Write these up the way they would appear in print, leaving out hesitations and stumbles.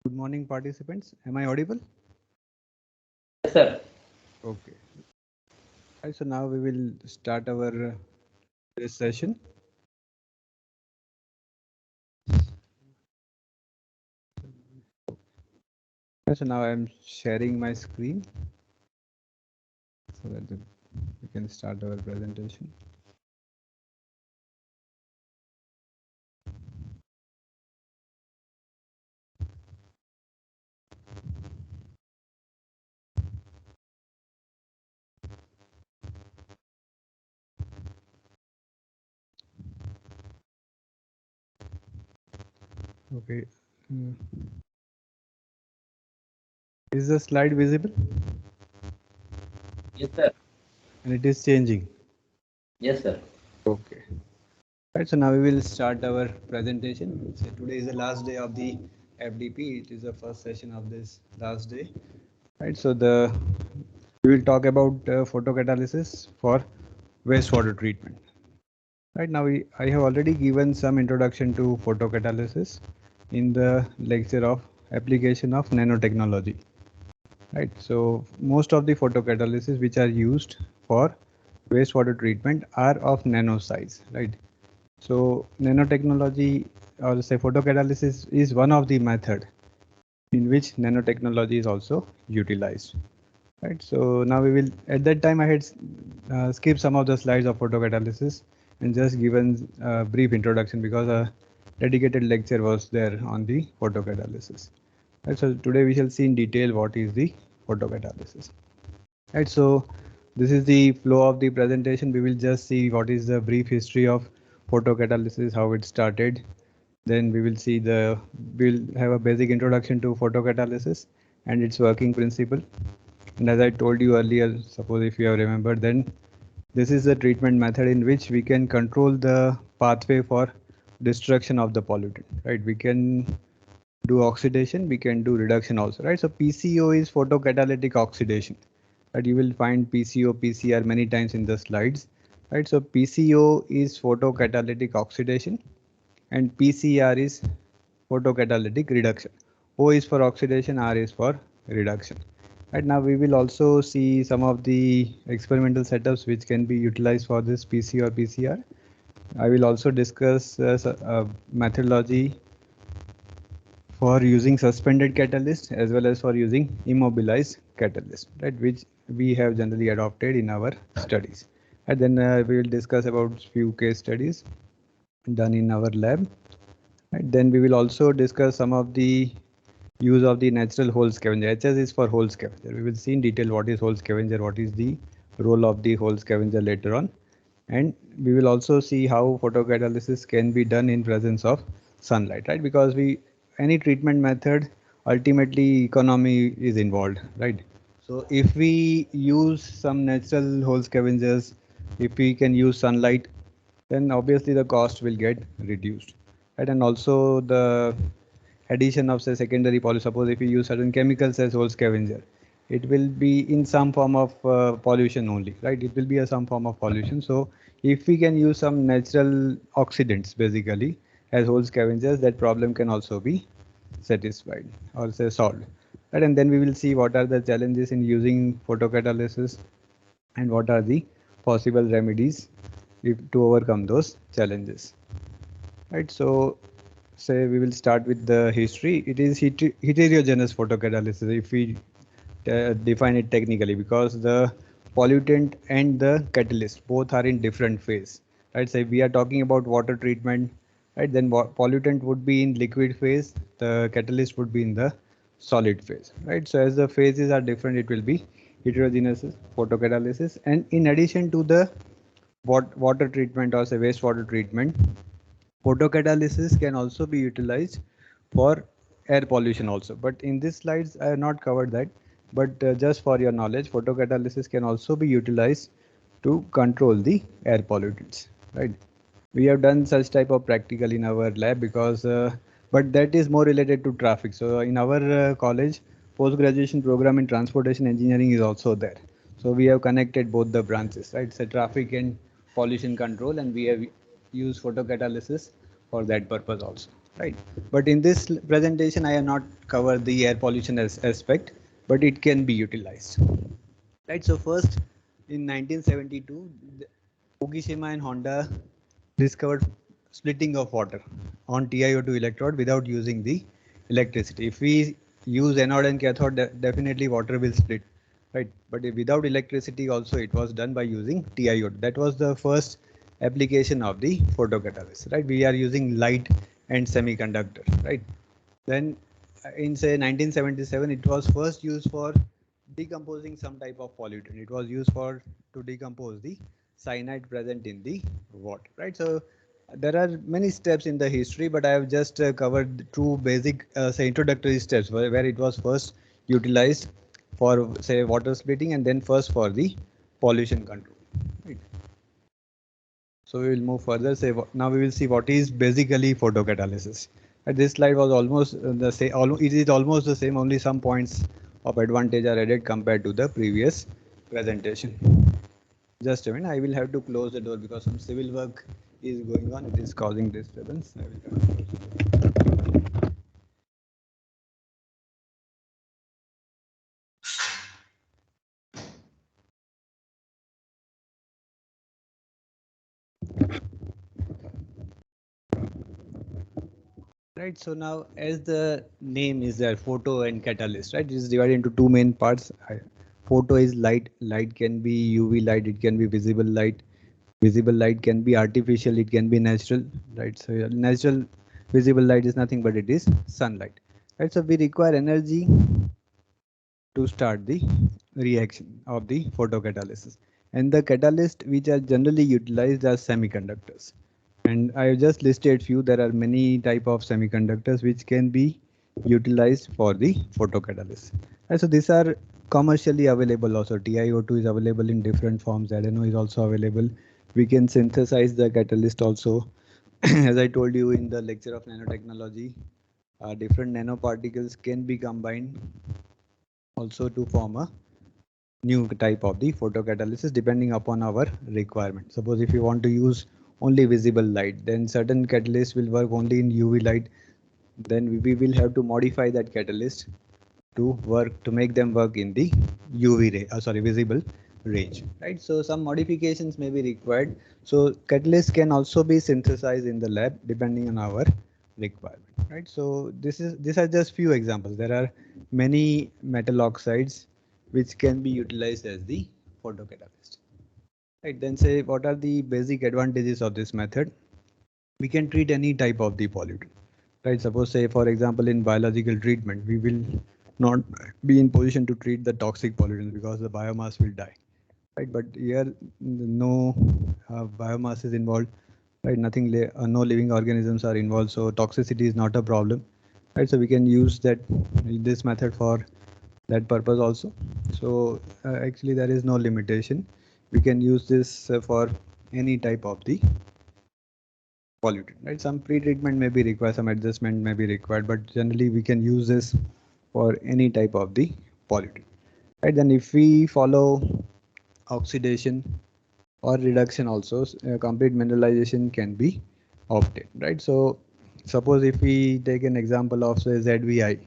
Good morning, participants. Am I audible? Yes, sir. Okay. Right, so now we will start our this session. Right, so now I am sharing my screen so that we can start our presentation. Okay. Mm. Is the slide visible? Yes, sir. And it is changing. Yes, sir. Okay. Right, so now we will start our presentation. So today is the last day of the FDP. It is the first session of this last day. Right, so we will talk about photocatalysis for wastewater treatment. Right now, I have already given some introduction to photocatalysis in the lecture of application of nanotechnology. Right, so most of the photocatalysis which are used for wastewater treatment are of nano size. Right, so nanotechnology or say photocatalysis is one of the method in which nanotechnology is also utilized. Right, so now we will, at that time I had skipped some of the slides of photocatalysis and just given a brief introduction because a dedicated lecture was there on the photocatalysis. Right, so today we shall see in detail what is the photocatalysis. Right, so this is the flow of the presentation. We will just see what is the brief history of photocatalysis, how it started. Then we'll have a basic introduction to photocatalysis and its working principle. And as I told you earlier, suppose if you have remembered, then this is the treatment method in which we can control the pathway for destruction of the pollutant, right? We can do oxidation, we can do reduction also, right? So PCO is photocatalytic oxidation, right? You will find PCO, PCR many times in the slides, right? So PCO is photocatalytic oxidation and PCR is photocatalytic reduction. O is for oxidation, R is for reduction. Right now we will also see some of the experimental setups which can be utilized for this PC or PCR. I will also discuss methodology for using suspended catalyst as well as for using immobilized catalyst, right, which we have generally adopted in our studies. And then we will discuss about few case studies done in our lab. Right, then we will also discuss some of the use of the natural hole scavenger. HS is for hole scavenger. We will see in detail what is hole scavenger, what is the role of the hole scavenger later on. And we will also see how photocatalysis can be done in presence of sunlight, right? Because any treatment method, ultimately economy is involved, right? So if we use some natural hole scavengers, if we can use sunlight, then obviously the cost will get reduced, right? And also the addition of say secondary pollutants. Suppose if you use certain chemicals as whole scavenger, it will be in some form of pollution only, right? It will be some form of pollution. So if we can use some natural oxidants basically as whole scavengers, that problem can also be satisfied or say solved. Right? And then we will see what are the challenges in using photocatalysis and what are the possible remedies to overcome those challenges. Right, so say we will start with the history. It is heterogeneous photocatalysis if we define it technically, because the pollutant and the catalyst both are in different phase. Right, say we are talking about water treatment, right? Then pollutant would be in liquid phase, the catalyst would be in the solid phase, right? So as the phases are different, it will be heterogeneous photocatalysis. And in addition to the water treatment or say wastewater treatment, photocatalysis can also be utilized for air pollution also. But in these slides, I have not covered that. But just for your knowledge, photocatalysis can also be utilized to control the air pollutants, right? We have done such type of practical in our lab because, but that is more related to traffic. So in our college, post-graduation program in transportation engineering is also there. So we have connected both the branches, right? So traffic and pollution control, and we have used photocatalysis for that purpose also. right? But in this presentation, I have not covered the air pollution aspect, but it can be utilized, right? So first, in 1972, Fukushima and Honda discovered splitting of water on TiO2 electrode without using the electricity. If we use anode and cathode, definitely water will split, right? But without electricity also it was done by using TiO2. That was the first application of the photocatalyst, right? We are using light and semiconductor, right? Then in say 1977, it was first used for decomposing some type of pollutant. It was used for to decompose the cyanide present in the water, right? So there are many steps in the history, but I have just covered the two basic say introductory steps where it was first utilized for say water splitting and then first for the pollution control, right? So we will move further. Say now we will see what is basically photocatalysis. This slide was almost the same. It is almost the same. Only some points of advantage are added compared to the previous presentation. Just a minute. I will have to close the door because some civil work is going on. It is causing disturbance. I will Right, so now as the name is there, photo and catalyst, right? It is divided into two main parts. Photo is light. Light can be UV light, it can be visible light. Visible light can be artificial, it can be natural, right? So natural visible light is nothing but it is sunlight, right? So we require energy to start the reaction of the photocatalysis. And the catalyst which are generally utilized as semiconductors. And I have just listed few. There are many type of semiconductors which can be utilized for the photocatalysis. And so these are commercially available also. TiO2 is available in different forms. ZNO is also available. We can synthesize the catalyst also. As I told you in the lecture of nanotechnology, different nanoparticles can be combined also to form a new type of the photocatalysis depending upon our requirement. Suppose if you want to use only visible light, then certain catalysts will work only in UV light. Then we will have to modify that catalyst to make them work in the UV ray, visible range, right? So some modifications may be required. So catalysts can also be synthesized in the lab depending on our requirement, right? So these are just few examples. There are many metal oxides which can be utilized as the photocatalyst, right? Then say what are the basic advantages of this method? We can treat any type of the pollutant, right? Suppose say for example in biological treatment we will not be in position to treat the toxic pollutants because the biomass will die, right? But here no biomass is involved, right? No living organisms are involved, so toxicity is not a problem, right? So we can use this method for that purpose also. So actually there is no limitation. We can use this for any type of the pollutant, right? Some pre-treatment may be required, some adjustment may be required, but generally we can use this for any type of the pollutant, right? Then if we follow oxidation or reduction also, complete mineralization can be obtained, right? So suppose if we take an example of say ZVI,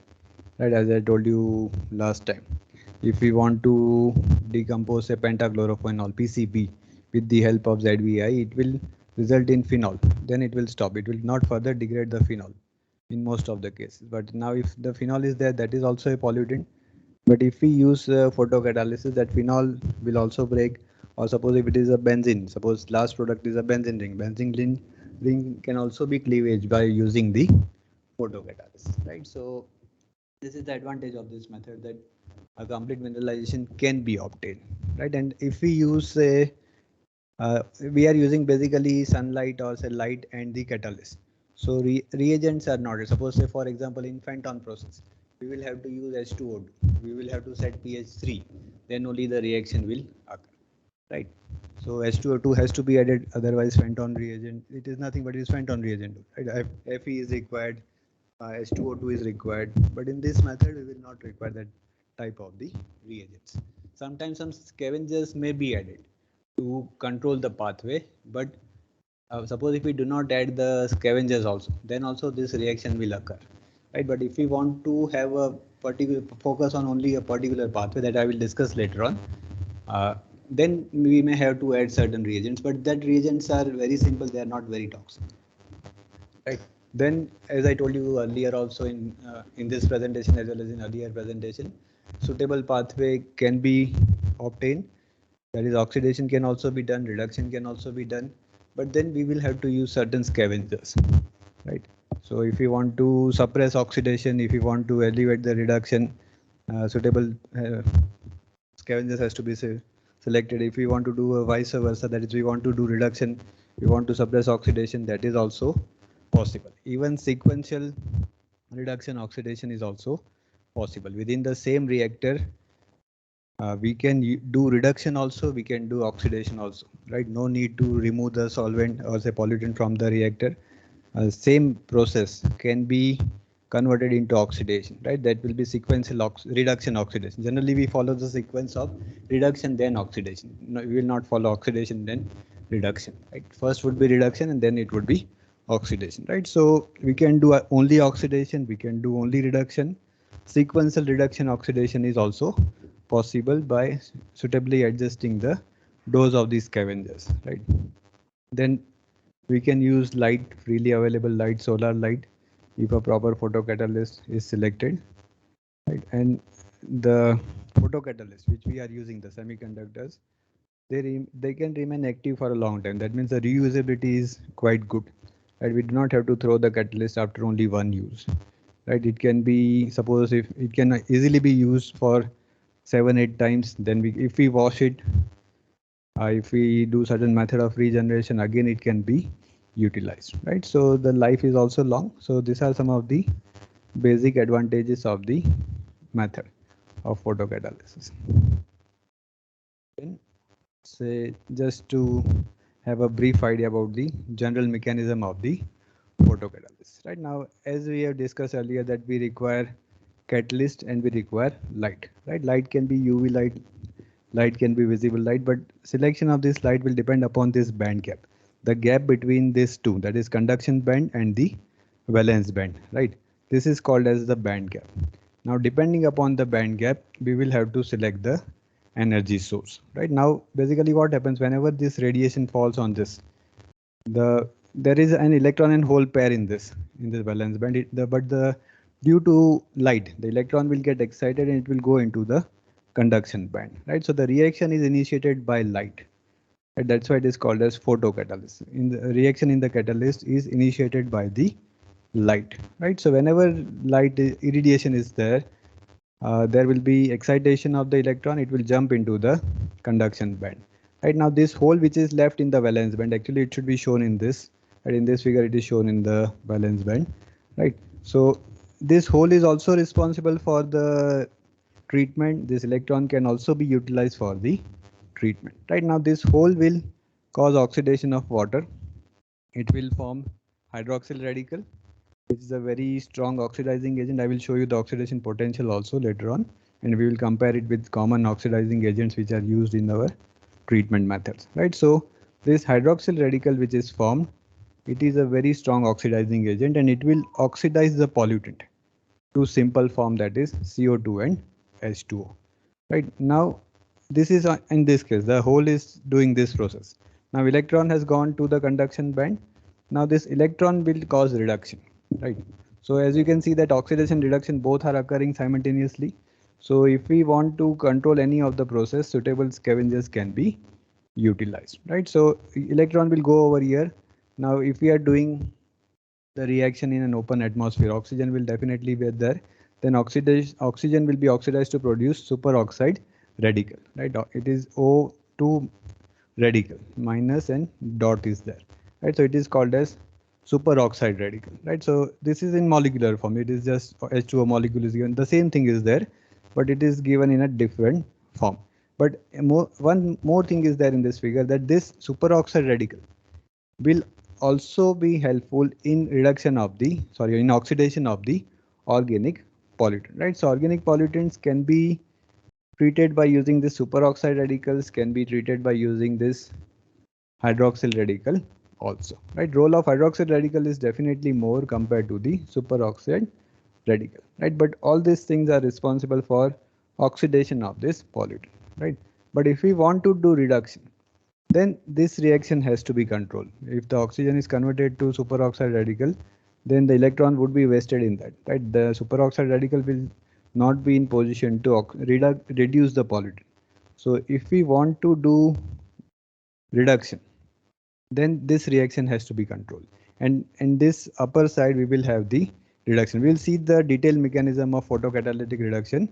right, as I told you last time, if we want to decompose a pentachlorophenol PCB with the help of ZVI, it will result in phenol. Then it will stop. It will not further degrade the phenol in most of the cases. But now if the phenol is there, that is also a pollutant. But if we use photocatalysis, that phenol will also break. Or suppose if it is a benzene, suppose last product is a benzene ring. Ring can also be cleavage by using the photocatalysis, right? So this is the advantage of this method, that a complete mineralization can be obtained, right? And if we use we are using basically sunlight or say light and the catalyst. So reagents are not. Suppose say for example in Fenton process, we will have to use H2O2. We will have to set pH 3. Then only the reaction will occur, right? So H2O2 has to be added. Otherwise, Fenton reagent, it is nothing but it is Fenton reagent. Right? Fe is required. H2O2 is required. But in this method, we will not require that type of the reagents. Sometimes some scavengers may be added to control the pathway, but Suppose if we do not add the scavengers also, then also this reaction will occur, right? But if we want to have a particular focus on only a particular pathway that I will discuss later on, then we may have to add certain reagents, but that reagents are very simple, they are not very toxic, right? Then, as I told you earlier also in this presentation as well as in earlier presentation, suitable pathway can be obtained. That is, oxidation can also be done, reduction can also be done, but then we will have to use certain scavengers, right? So if you want to suppress oxidation, if you want to elevate the reduction, suitable scavengers has to be selected. If we want to do a vice versa, that is, we want to do reduction, we want to suppress oxidation, that is also possible. Even sequential reduction oxidation is also possible within the same reactor. We can do reduction also, we can do oxidation also, right? No need to remove the solvent or say pollutant from the reactor. Same process can be converted into oxidation, right? That will be sequential reduction oxidation. Generally, we follow the sequence of reduction then oxidation. No, we will not follow oxidation then reduction, right? First would be reduction and then it would be oxidation, right? So we can do only oxidation, we can do only reduction. Sequential reduction oxidation is also possible by suitably adjusting the dose of these scavengers, right? Then we can use light, freely available light, solar light, if a proper photocatalyst is selected, right? And the photocatalyst which we are using, the semiconductors, they can remain active for a long time. That means the reusability is quite good, right? We do not have to throw the catalyst after only one use, right? It can be, suppose if it can easily be used for 7-8 times, then if we wash it, if we do certain method of regeneration, again it can be utilized, right? So the life is also long. So these are some of the basic advantages of the method of photocatalysis. Then say just to have a brief idea about the general mechanism of the photocatalysis. Right now, as we have discussed earlier, that we require catalyst and we require light. Right, light can be UV light, light can be visible light, but selection of this light will depend upon this band gap, the gap between these two, that is conduction band and the valence band. Right, this is called as the band gap. Now, depending upon the band gap, we will have to select the energy source. Right now, basically what happens whenever this radiation falls on this, there is an electron and hole pair in this valence band. But due to light, the electron will get excited and it will go into the conduction band. Right, so the reaction is initiated by light. Right? That's why it is called as photocatalysis. In the reaction in the catalyst is initiated by the light. Right, so whenever light irradiation is there, there will be excitation of the electron, it will jump into the conduction band. Right now, this hole which is left in the valence band, actually it should be shown in this, right? In this figure, it is shown in the valence band, right? So this hole is also responsible for the treatment. This electron can also be utilized for the treatment. Right now, this hole will cause oxidation of water. It will form hydroxyl radical, which is a very strong oxidizing agent. I will show you the oxidation potential also later on, and we will compare it with common oxidizing agents which are used in our treatment methods, right? So this hydroxyl radical which is formed, it is a very strong oxidizing agent and it will oxidize the pollutant to simple form, that is CO2 and H2O. Right now, this is in this case, the hole is doing this process. Now electron has gone to the conduction band. Now this electron will cause reduction, right? So as you can see that oxidation reduction both are occurring simultaneously. So if we want to control any of the process, suitable scavengers can be utilized, right? So electron will go over here. Now if we are doing the reaction in an open atmosphere, oxygen will definitely be there. Then oxygen will be oxidized to produce superoxide radical, right? It is O2 radical minus and dot is there, right? So it is called as superoxide radical, right? So this is in molecular form. It is just H2O molecule is given. The same thing is there, but it is given in a different form. But one more thing is there in this figure, that this superoxide radical will also be helpful in in oxidation of the organic pollutant, right? So organic pollutants can be treated by using the superoxide radicals, can be treated by using this hydroxyl radical also, right? Role of hydroxide radical is definitely more compared to the superoxide radical, right? But all these things are responsible for oxidation of this pollutant, right? But if we want to do reduction, then this reaction has to be controlled. If the oxygen is converted to superoxide radical, then the electron would be wasted in that, right? The superoxide radical will not be in position to reduce the pollutant. So if we want to do reduction, then this reaction has to be controlled. And in this upper side, we will have the reduction. We'll see the detailed mechanism of photocatalytic reduction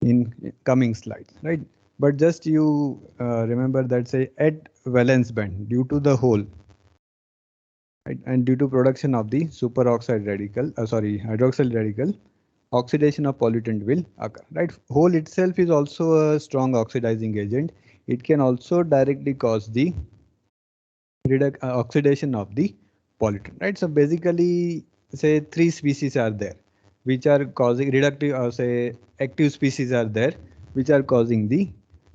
in coming slides, right? But just you remember that, say, at valence band, due to the hole, right, and due to production of the superoxide radical, hydroxyl radical, oxidation of pollutant will occur, right? Hole itself is also a strong oxidizing agent. It can also directly cause the oxidation of the pollutant, right? So basically, say three species are there, which are causing reductive, or say active species are there, which are causing the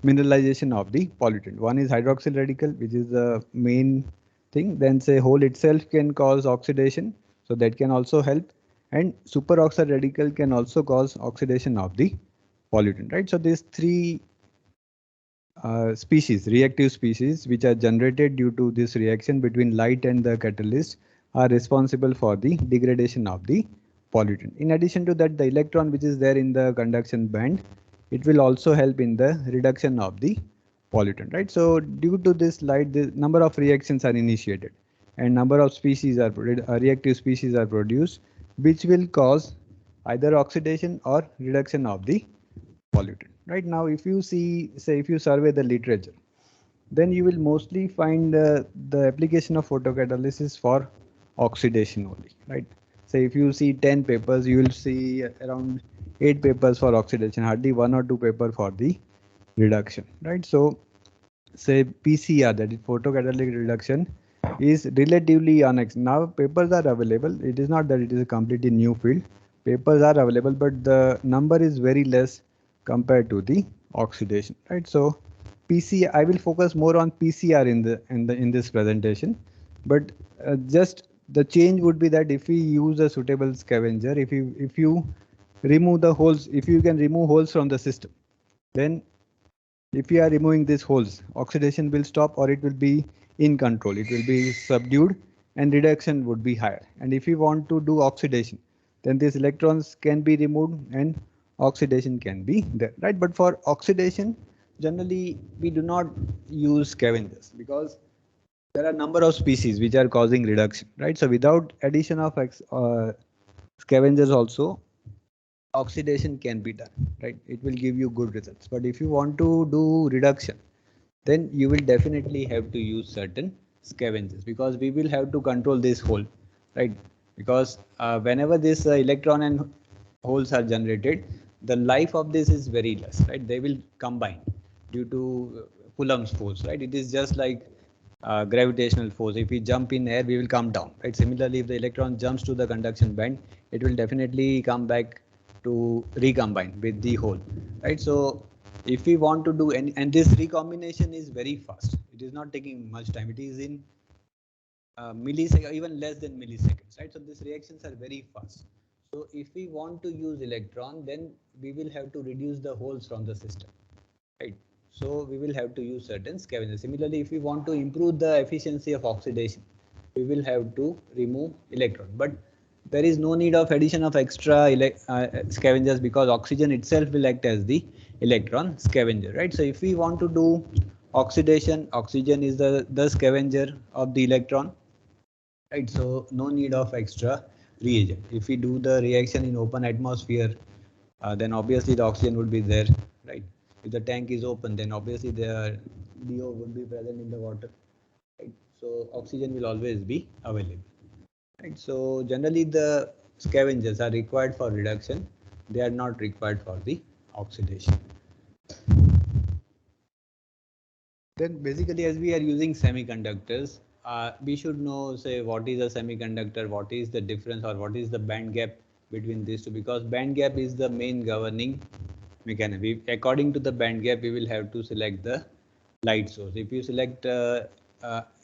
mineralization of the pollutant. One is hydroxyl radical, which is the main thing. Then say hole itself can cause oxidation, so that can also help. And superoxide radical can also cause oxidation of the pollutant, right? So these three species, reactive species, which are generated due to this reaction between light and the catalyst, are responsible for the degradation of the pollutant. In addition to that, the electron which is there in the conduction band, it will also help in the reduction of the pollutant, right? So due to this light, the number of reactions are initiated and number of species are reactive species are produced, which will cause either oxidation or reduction of the pollutant. Right now, if you see, say, if you survey the literature, then you will mostly find the application of photocatalysis for oxidation only, right? Say if you see 10 papers, you will see around 8 papers for oxidation, hardly 1 or 2 paper for the reduction, right? So say PCR, that is photocatalytic reduction, is relatively now papers are available. It is not that it is a completely new field. Papers are available, but the number is very less compared to the oxidation, right? So PCR, I will focus more on PCR in this presentation, but just the change would be that if we use a suitable scavenger, if you remove the holes, if you can remove holes from the system, then if you are removing these holes, oxidation will stop, or it will be in control. It will be subdued and reduction would be higher. And if you want to do oxidation, then these electrons can be removed and oxidation can be there, right? But for oxidation, generally we do not use scavengers because there are number of species which are causing reduction, right? So without addition of scavengers also, oxidation can be done, right? It will give you good results. But if you want to do reduction, then you will definitely have to use certain scavengers, because we will have to control this hole, right? Because whenever this electron and holes are generated, the life of this is very less, right? They will combine due to Coulomb's force, right? It is just like gravitational force. If we jump in air, we will come down, right? Similarly, if the electron jumps to the conduction band, it will definitely come back to recombine with the hole, right? So if we want to do any, and this recombination is very fast, it is not taking much time, it is in milliseconds, even less than milliseconds, right? So these reactions are very fast. So if we want to use electron, then we will have to reduce the holes from the system, right? So we will have to use certain scavengers. Similarly, if we want to improve the efficiency of oxidation, we will have to remove electron. But there is no need of addition of extra scavengers, because oxygen itself will act as the electron scavenger, right? So if we want to do oxidation, oxygen is the scavenger of the electron, right? So no need of extra reagent. If we do the reaction in open atmosphere, then obviously the oxygen would be there, right? If the tank is open, then obviously the DO would be present in the water, right? So oxygen will always be available, right? So generally the scavengers are required for reduction. They are not required for the oxidation. Then basically, as we are using semiconductors, we should know, say, what is a semiconductor, what is the difference, or what is the band gap between these two, because band gap is the main governing mechanism. According to the band gap, we will have to select the light source. If you select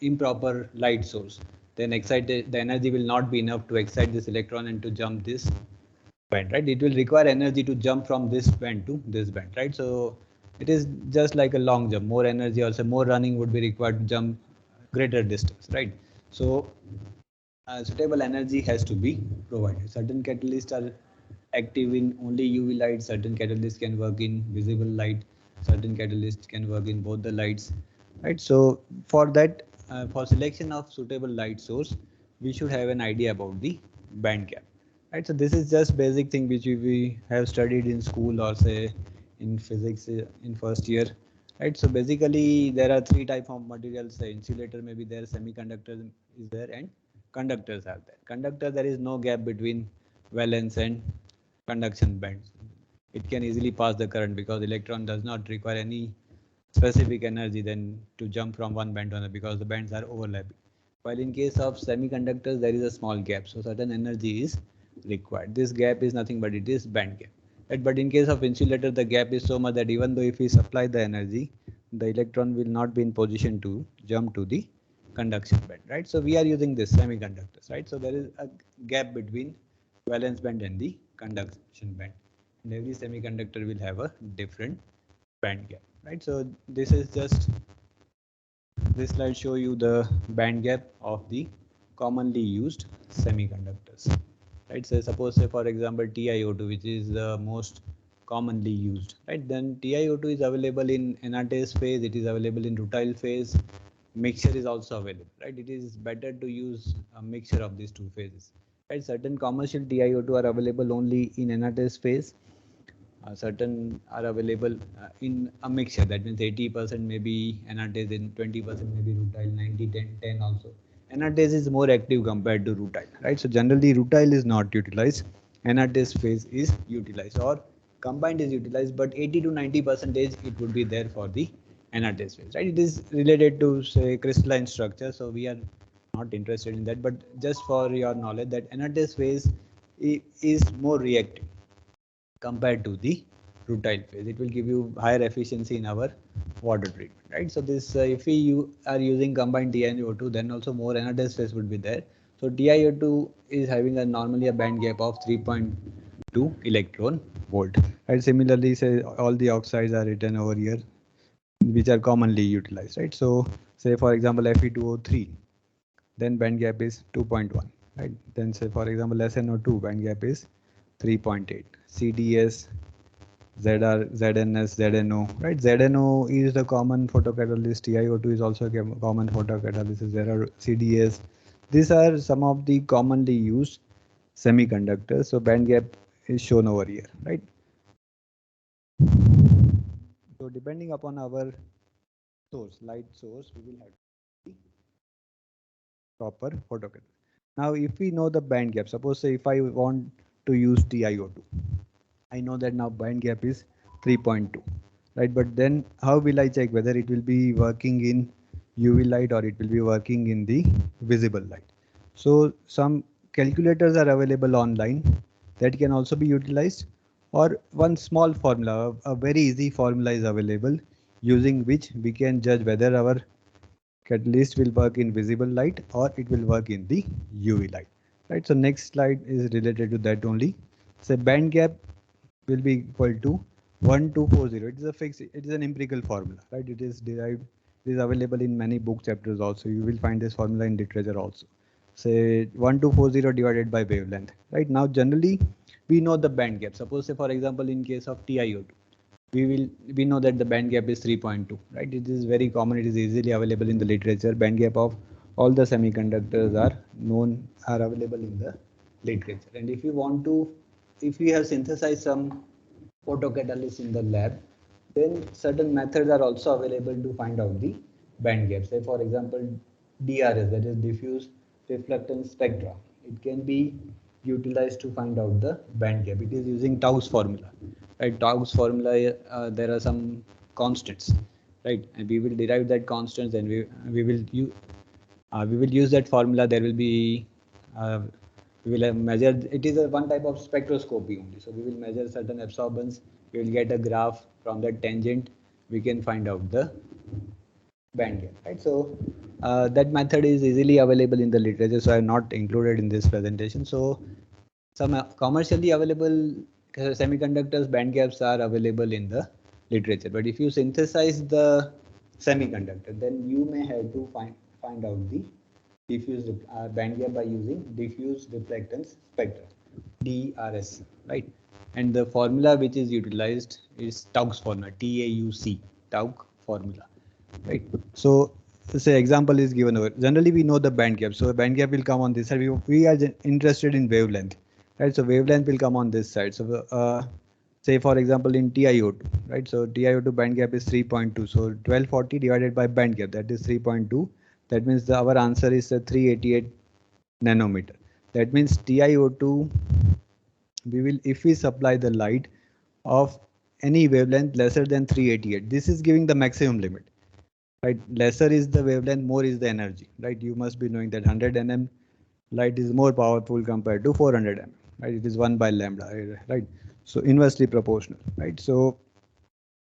improper light source, then the energy will not be enough to excite this electron and to jump this band, right? It will require energy to jump from this band to this band, right? So it is just like a long jump. More energy, also more running would be required to jump greater distance, right? So suitable energy has to be provided. Certain catalysts are active in only UV light, certain catalysts can work in visible light, certain catalysts can work in both the lights, right? So for that, for selection of suitable light source, we should have an idea about the band gap, right? So this is just basic thing which we have studied in school or say in physics in first year, right? So basically there are three type of materials. The insulator may be there, semiconductor is there, and conductors are there. Conductor, there is no gap between valence and conduction bands. It can easily pass the current because electron does not require any specific energy then to jump from one band to another because the bands are overlapping. While in case of semiconductors, there is a small gap, so certain energy is required. This gap is nothing but it is band gap. Right? But in case of insulator, the gap is so much that even though if we supply the energy, the electron will not be in position to jump to the conduction band, right? So we are using this semiconductors, right? So there is a gap between valence band and the conduction band, and every semiconductor will have a different band gap, right? So this is just, this slide show you the band gap of the commonly used semiconductors, right? So suppose say for example TiO2, which is the most commonly used, right? Then TiO2 is available in anatase phase, it is available in rutile phase, mixture is also available, right? It is better to use a mixture of these two phases, right? Certain commercial TiO2 are available only in anatase phase, certain are available in a mixture, that means 80% maybe anatase and 20% maybe rutile, 90 10 10 also. Anatase is more active compared to rutile, right? So generally rutile is not utilized, anatase phase is utilized or combined is utilized, but 80 to 90 percentage it would be there for the anatase phase, right? It is related to say crystalline structure, so we are not interested in that, but just for your knowledge that anatase phase is more reactive compared to the rutile phase. It will give you higher efficiency in our water treatment, right? So this, if you are using combined TiO2, then also more anodized phase would be there. So TiO2 is having a normally a band gap of 3.2 electron volt. Right? Similarly, say all the oxides are written over here, which are commonly utilized, right? So say for example Fe2O3, then band gap is 2.1, right? Then say for example SNO2, band gap is 3.8. CDS, ZR, ZNS, ZNO, right? ZNO is the common photocatalyst. TiO2 is also a common photocatalyst. There are CDS. These are some of the commonly used semiconductors. So band gap is shown over here, right? So depending upon our source, light source, we will have the proper photocatalyst. Now, if we know the band gap, suppose say if I want to use TiO2, I know that now band gap is 3.2, right? But then how will I check whether it will be working in UV light or it will be working in the visible light? So some calculators are available online that can also be utilized, or one small formula, a very easy formula is available using which we can judge whether our catalyst will work in visible light or it will work in the UV light, right? So next slide is related to that only. So band gap will be equal to 1240. It is a fixed, it is an empirical formula, right? It is derived, it is available in many book chapters also. You will find this formula in literature also. Say 1240 divided by wavelength, right? Now generally we know the band gap. Suppose say for example in case of TiO2, we know that the band gap is 3.2, right? It is very common, it is easily available in the literature. Band gap of all the semiconductors are known, are available in the literature. And if you want to, if we have synthesized some photocatalysts in the lab, then certain methods are also available to find out the band gap. Say for example DRS, that is diffuse reflectance spectra, it can be utilized to find out the band gap. It is using Tau's formula, right? Tau's formula, there are some constants, right? And we will derive that constants, and we will use that formula. There will be we will measure, it is a one type of spectroscopy only, so we will measure certain absorbance, we will get a graph from that tangent, we can find out the band gap, right? So that method is easily available in the literature, so I have not included in this presentation. So some commercially available semiconductors band gaps are available in the literature, but if you synthesize the semiconductor, then you may have to find out the diffuse band gap by using diffuse reflectance spectra, DRS, right? And the formula which is utilized is Tauk's formula, TAUC, Tauk formula, right? So say example is given over. Generally we know the band gap, so a band gap will come on this side. We are interested in wavelength, right? So wavelength will come on this side. So say for example in TiO2, right? So TiO2 band gap is 3.2. So 1240 divided by band gap, that is 3.2. That means our answer is 388 nanometer. That means TiO2, we will, if we supply the light of any wavelength lesser than 388, this is giving the maximum limit, right? Lesser is the wavelength, more is the energy, right? You must be knowing that 100 nm light is more powerful compared to 400 nm, right? It is 1 by lambda, right? So inversely proportional, right? So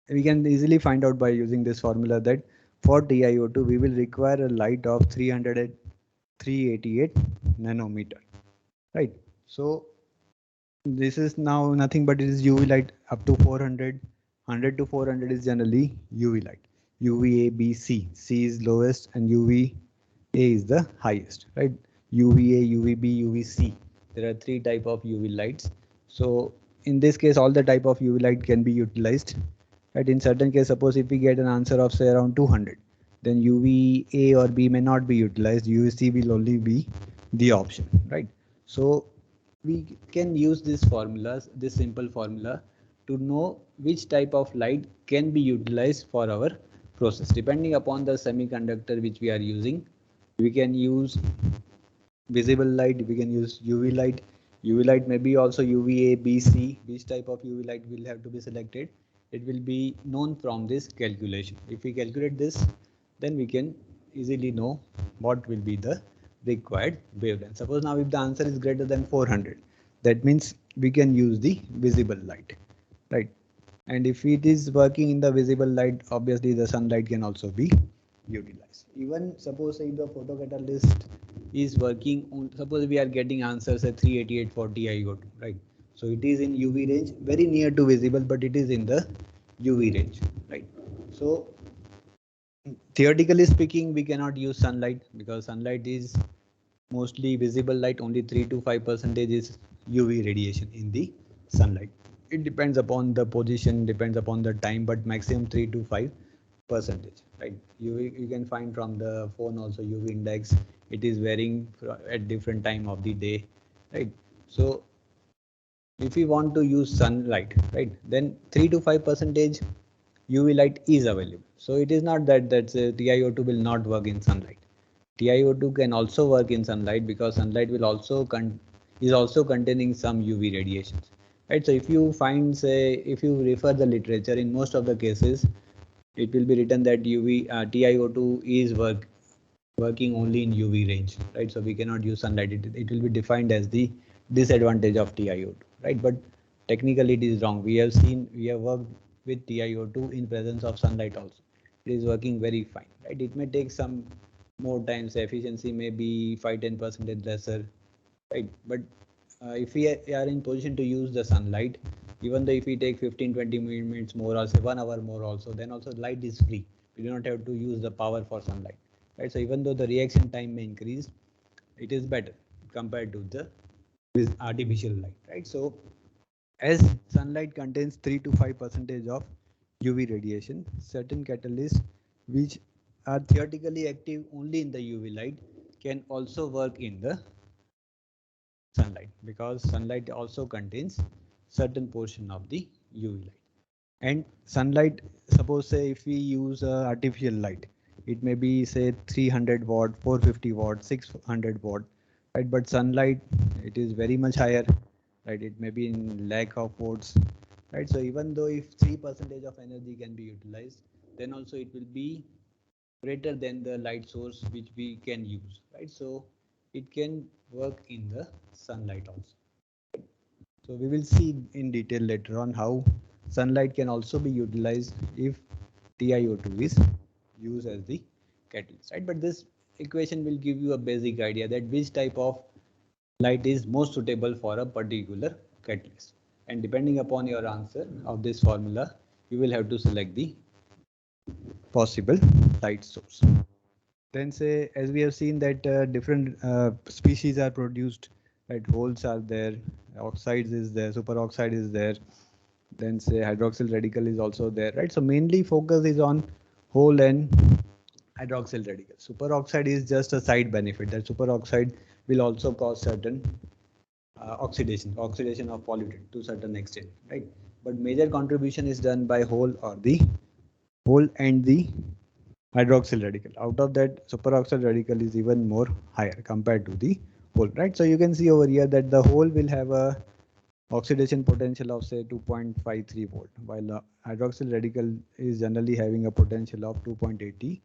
we can easily find out by using this formula that for TiO2 we will require a light of 388 nanometer, right? So this is now nothing but it is UV light up to 400. 100 to 400 is generally UV light. UVA, B, C. C is lowest and UVA is the highest, right? UVA, UVB, UVC. There are three type of UV lights. So in this case, all the type of UV light can be utilized. Right? In certain case, suppose if we get an answer of say around 200, then UVA or B may not be utilized. UVC will only be the option, right? So we can use this formulas, this simple formula, to know which type of light can be utilized for our process. Depending upon the semiconductor which we are using, we can use visible light, we can use UV light. UV light may be also UVA, B, C. Which type of UV light will have to be selected? It will be known from this calculation. If we calculate this, then we can easily know what will be the required wavelength. Suppose now if the answer is greater than 400, that means we can use the visible light, right? And if it is working in the visible light, obviously the sunlight can also be utilized. Even suppose if the photocatalyst is working on, suppose we are getting answers at 388 for TiO2, right? So it is in UV range, very near to visible, but it is in the UV range, right? So theoretically speaking, we cannot use sunlight because sunlight is mostly visible light. Only 3 to 5% is UV radiation in the sunlight. It depends upon the position, depends upon the time, but maximum 3 to 5%, right? You can find from the phone also UV index. It is varying at different time of the day, right? So if we want to use sunlight, right, then 3 to 5% UV light is available. So it is not that TiO2 will not work in sunlight. TiO2 can also work in sunlight because sunlight will also is also containing some UV radiations, right? So if you find, say, if you refer the literature, in most of the cases, it will be written that TiO2 is working only in UV range, right? So we cannot use sunlight. It will be defined as the disadvantage of TiO2, right? But technically it is wrong. We have worked with TiO2 in presence of sunlight also. It is working very fine, right? It may take some more time. Say efficiency may be 5-10% lesser, right? But if we are in position to use the sunlight, even though if we take 15-20 minutes more or say 1 hour more also, then also light is free. We do not have to use the power for sunlight, right? So even though the reaction time may increase, it is better compared to the artificial light, right? So as sunlight contains 3 to 5% of UV radiation, certain catalysts which are theoretically active only in the UV light can also work in the sunlight, because sunlight also contains certain portion of the UV light. And sunlight, suppose say if we use artificial light, it may be say 300 watt, 450 watt, 600 watt, right? But sunlight, it is very much higher, right? It may be in lakh of watts, right? So even though if 3% of energy can be utilized, then also it will be greater than the light source which we can use, right? So it can work in the sunlight also. So we will see in detail later on how sunlight can also be utilized if TiO2 is used as the catalyst, right? But this equation will give you a basic idea that which type of light is most suitable for a particular catalyst. And depending upon your answer of this formula, you will have to select the possible light source. Then say, as we have seen that different species are produced, right? Holes are there, oxides is there, superoxide is there. Then say hydroxyl radical is also there, right? So mainly focus is on hole and hydroxyl radical. Superoxide is just a side benefit. That superoxide will also cause certain oxidation of pollutant to certain extent, right? But major contribution is done by hole or the hole and the hydroxyl radical. Out of that, superoxide radical is even more higher compared to the hole, right? So you can see over here that the hole will have a oxidation potential of say 2.53 volt, while hydroxyl radical is generally having a potential of 2.80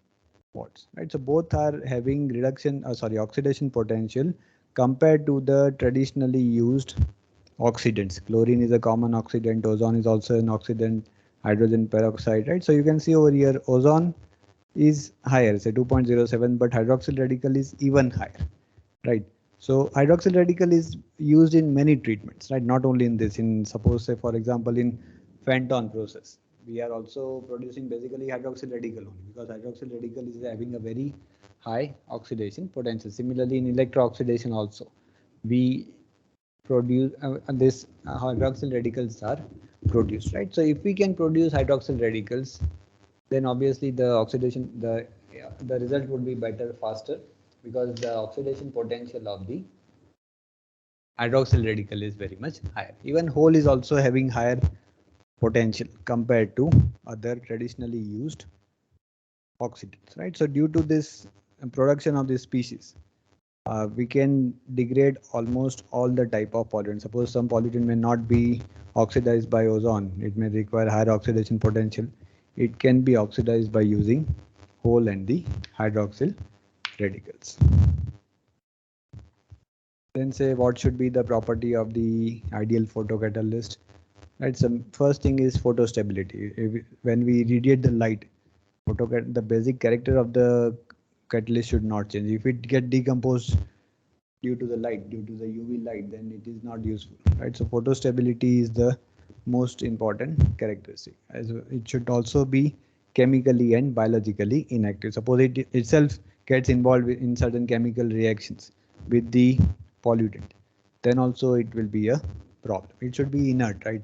watts, right? So both are having oxidation potential compared to the traditionally used oxidants. Chlorine is a common oxidant, ozone is also an oxidant, hydrogen peroxide, right? So you can see over here ozone is higher, say 2.07, but hydroxyl radical is even higher, right? So hydroxyl radical is used in many treatments, right? Not only in this, in suppose say for example in Fenton process, we are also producing basically hydroxyl radical only because hydroxyl radical is having a very high oxidation potential. Similarly in electrooxidation also, we produce this hydroxyl radicals are produced, right? So if we can produce hydroxyl radicals, then obviously the oxidation, the result would be better, faster, because the oxidation potential of the hydroxyl radical is very much higher. Even hole is also having higher potential compared to other traditionally used oxidants, right? So due to this production of this species, we can degrade almost all the type of pollutant. Suppose some pollutant may not be oxidized by ozone, it may require higher oxidation potential. It can be oxidized by using hole and the hydroxyl radicals. Then say what should be the property of the ideal photocatalyst, right? So first thing is photostability. When we radiate the light, the basic character of the catalyst should not change. If it get decomposed due to the light, due to the UV light, then it is not useful, right? So photostability is the most important characteristic. As it should also be chemically and biologically inactive. Suppose it itself gets involved in certain chemical reactions with the pollutant, then also it will be a problem. It should be inert, right?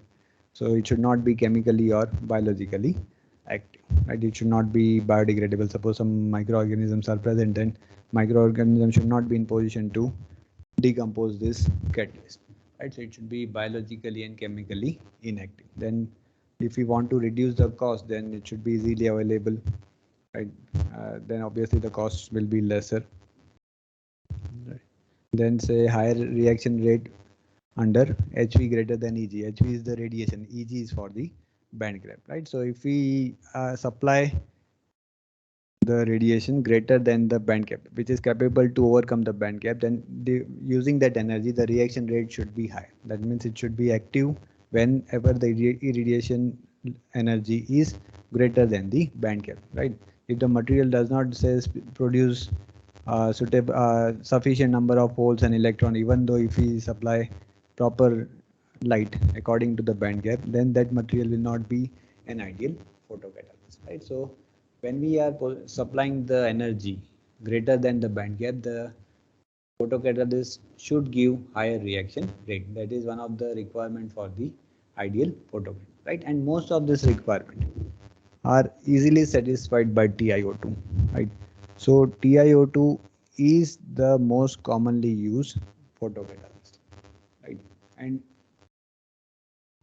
So it should not be chemically or biologically active, right? It should not be biodegradable. Suppose some microorganisms are present, then microorganisms should not be in position to decompose this catalyst, right? So it should be biologically and chemically inactive. Then if we want to reduce the cost, then it should be easily available, right? Then obviously the cost will be lesser, right? Then say higher reaction rate under HV greater than EG. HV is the radiation, EG is for the band gap, right? So if we supply the radiation greater than the band gap, which is capable to overcome the band gap, then using that energy, the reaction rate should be high. That means it should be active whenever the irradiation energy is greater than the band gap, right? If the material does not say produce suitable sufficient number of holes and electron, even though if we supply proper light according to the band gap, then that material will not be an ideal photocatalyst, right? So when we are supplying the energy greater than the band gap, the photocatalyst should give higher reaction rate. That is one of the requirement for the ideal photocatalyst, right? And most of this requirement are easily satisfied by TiO2, right? So TiO2 is the most commonly used photocatalyst, right? And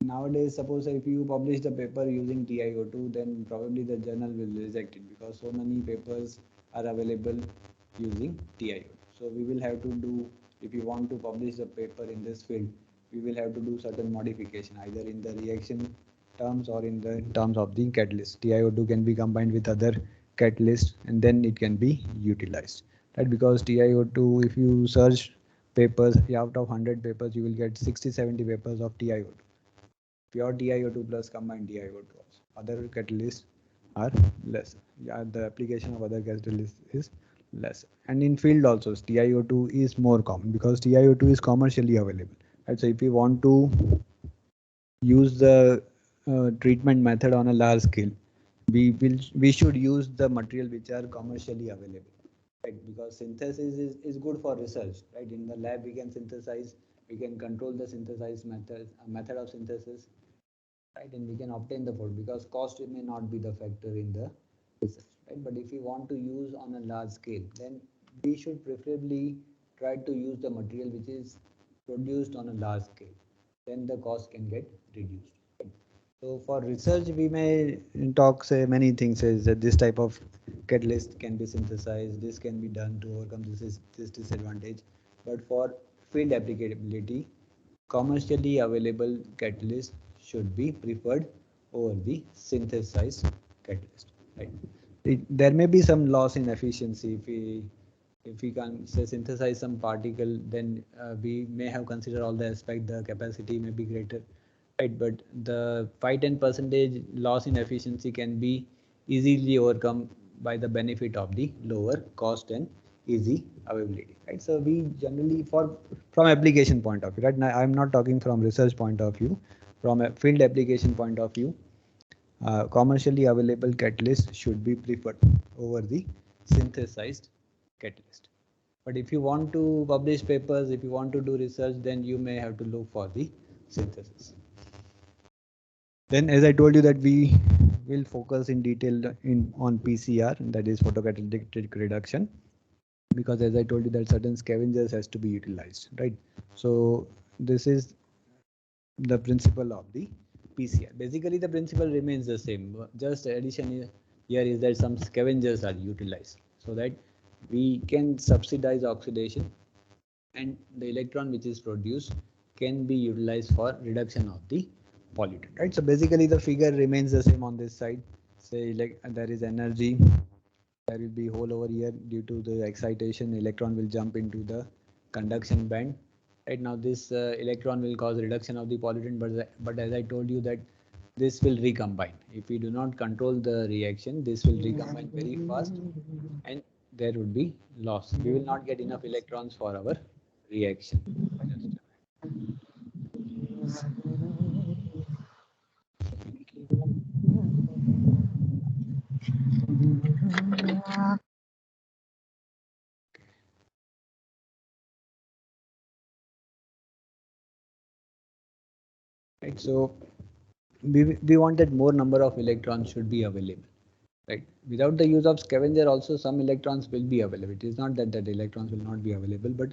nowadays, suppose if you publish the paper using TiO2, then probably the journal will reject it because so many papers are available using TiO2. So we will have to do, if you want to publish the paper in this field, we will have to do certain modification either in the reaction terms or in the terms of the catalyst. TiO2 can be combined with other catalysts and then it can be utilized, right? Because TiO2, if you search papers, out of 100 papers, you will get 60-70 papers of TiO2, pure TiO2 plus combined TiO2 also. Other catalysts are less. Yeah, the application of other catalysts is less. And in field also, TiO2 is more common because TiO2 is commercially available. Right? So if we want to use the treatment method on a large scale, we should use the material which are commercially available. Right? Because synthesis is good for research. Right? In the lab, we can synthesize, we can control the synthesize method of synthesis, right? And we can obtain the food because cost may not be the factor in the research, right? But if we want to use on a large scale, then we should preferably try to use the material which is produced on a large scale. Then the cost can get reduced. Right? So for research, we may talk say many things is that this type of catalyst can be synthesized, this can be done to overcome this disadvantage. But for field applicability, commercially available catalyst should be preferred over the synthesized catalyst. Right? There may be some loss in efficiency if we can say synthesize some particle, then we may have considered all the aspect. The capacity may be greater, right? But the 5-10% loss in efficiency can be easily overcome by the benefit of the lower cost and easy availability, right? So we generally from application point of view, right? Now I'm not talking from research point of view, from a field application point of view, commercially available catalyst should be preferred over the synthesized catalyst. But if you want to publish papers, if you want to do research, then you may have to look for the synthesis. Then, as I told you that we will focus in detail on PCR, that is photocatalytic reduction, because as I told you that certain scavengers has to be utilized, right? So this is the principle of the PCR. Basically, the principle remains the same. Just addition here is that some scavengers are utilized so that we can subsidize oxidation and the electron which is produced can be utilized for reduction of the pollutant, right? So basically the figure remains the same on this side. Say like there is energy, there will be hole over here. Due to the excitation, electron will jump into the conduction band. Right now this electron will cause reduction of the pollutant, but as I told you that this will recombine. If we do not control the reaction, this will recombine very fast and there would be loss. We will not get enough electrons for our reaction. Right, so we want that more number of electrons should be available. Right, without the use of scavenger also some electrons will be available. It is not that electrons will not be available, but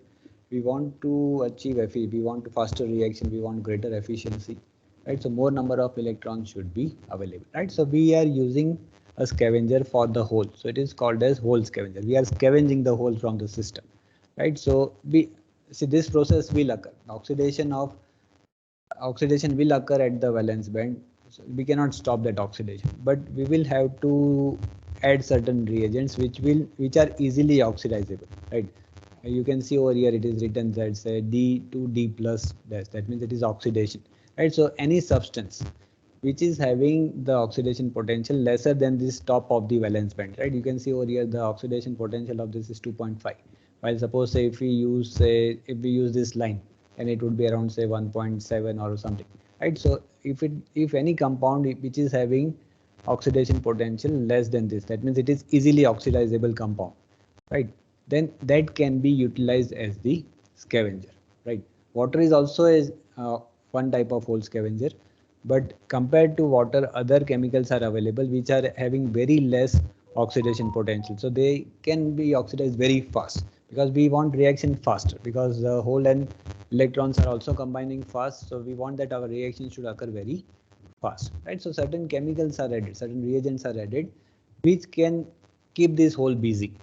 we want to achieve Fe, we want faster reaction, we want greater efficiency, right? So more number of electrons should be available, right? So we are using a scavenger for the hole, so it is called as hole scavenger. We are scavenging the hole from the system, right? So we see this process will occur. Oxidation will occur at the valence band. So we cannot stop that oxidation, but we will have to add certain reagents which are easily oxidizable, right? You can see over here it is written that say D2D plus dash, that means it is oxidation, right? So any substance which is having the oxidation potential lesser than this top of the valence band, right? You can see over here the oxidation potential of this is 2.5, while suppose say if we use this line, and it would be around say 1.7 or something, right? So if any compound which is having oxidation potential less than this, that means it is easily oxidizable compound, right? Then that can be utilized as the scavenger, right? Water is also one type of hole scavenger, but compared to water, other chemicals are available which are having very less oxidation potential, so they can be oxidized very fast because we want reaction faster, because the hole and electrons are also combining fast, so we want that our reaction should occur very fast, right? So certain chemicals are added, certain reagents are added which can keep this hole busy,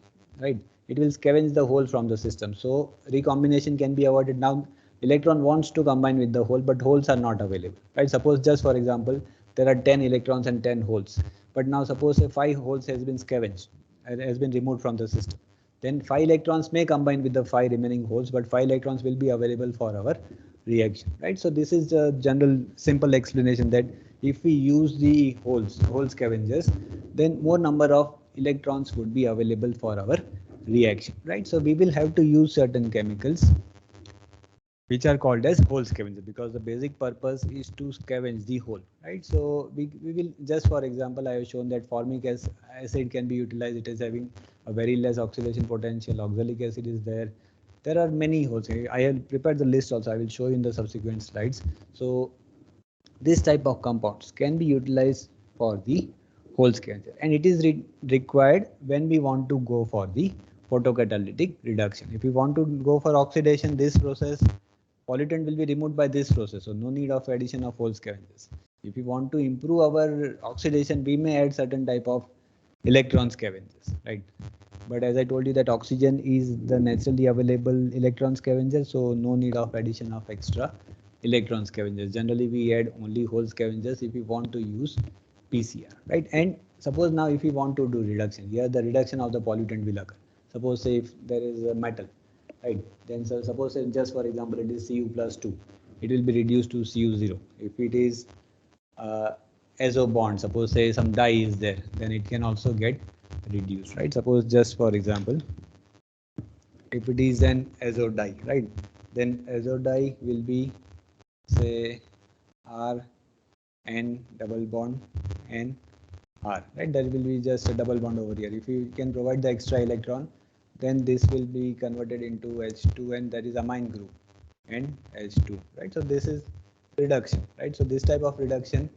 right? It will scavenge the hole from the system, so recombination can be avoided. Now electron wants to combine with the hole, but holes are not available, right? Suppose just for example there are 10 electrons and 10 holes, but now suppose say 5 holes has been scavenged, has been removed from the system, then 5 electrons may combine with the 5 remaining holes, but 5 electrons will be available for our reaction, right? So this is a general simple explanation that if we use the hole scavengers, then more number of electrons would be available for our reaction, right? So we will have to use certain chemicals which are called as hole scavenger, because the basic purpose is to scavenge the hole, right? So we will just, for example, I have shown that formic acid can be utilized. It is having a very less oxidation potential. Oxalic acid is there. There are many holes. I have prepared the list also. I will show you in the subsequent slides. So this type of compounds can be utilized for the hole scavenger, and it is required when we want to go for the photocatalytic reduction. If we want to go for oxidation, this process, pollutant will be removed by this process, so no need of addition of hole scavengers. If we want to improve our oxidation, we may add certain type of electron scavengers, right? But as I told you that oxygen is the naturally available electron scavenger, so no need of addition of extra electron scavengers. Generally, we add only hole scavengers if we want to use PCR, right? And suppose now if we want to do reduction, here the reduction of the pollutant will occur. Suppose say if there is a metal, right? Then so suppose just for example it is Cu plus 2, it will be reduced to Cu0. If it is azo bond, suppose say some dye is there, then it can also get reduced, right? Suppose just for example, if it is an azo dye, right? Then azo dye will be say R N double bond N R, right? That will be just a double bond over here. If you can provide the extra electron, then this will be converted into H2, and that is amine group and H2, right? So this is reduction, right? So this type of reduction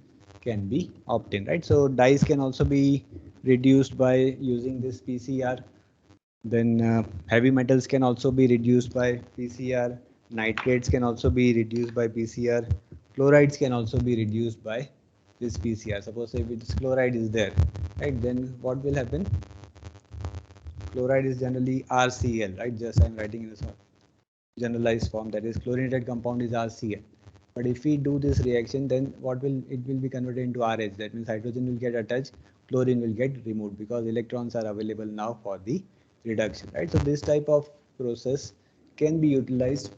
can be obtained, right? So dyes can also be reduced by using this PCR. Then heavy metals can also be reduced by PCR. Nitrates can also be reduced by PCR. Chlorides can also be reduced by this PCR. Suppose if this chloride is there, right? Then what will happen? Chloride is generally RCl, right? Just I'm writing in a generalized form, that is chlorinated compound is RCl. But if we do this reaction, then what will it will be converted into RH. That means hydrogen will get attached, chlorine will get removed, because electrons are available now for the reduction, right? So this type of process can be utilized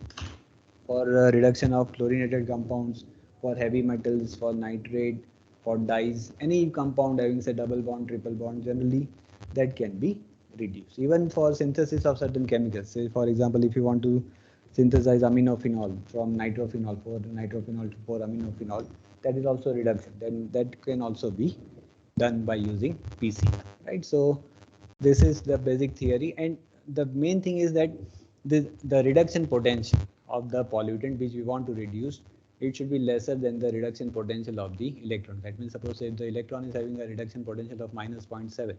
for reduction of chlorinated compounds, for heavy metals, for nitrate, for dyes, any compound having say double bond, triple bond, generally that can be reduced. Even for synthesis of certain chemicals, say for example, if you want to synthesize aminophenol from nitrophenol, for nitrophenol to for aminophenol, that is also reduction. Then that can also be done by using PCR, right? So this is the basic theory, and the main thing is that the reduction potential of the pollutant which we want to reduce, it should be lesser than the reduction potential of the electron. That means suppose if the electron is having a reduction potential of minus 0.7,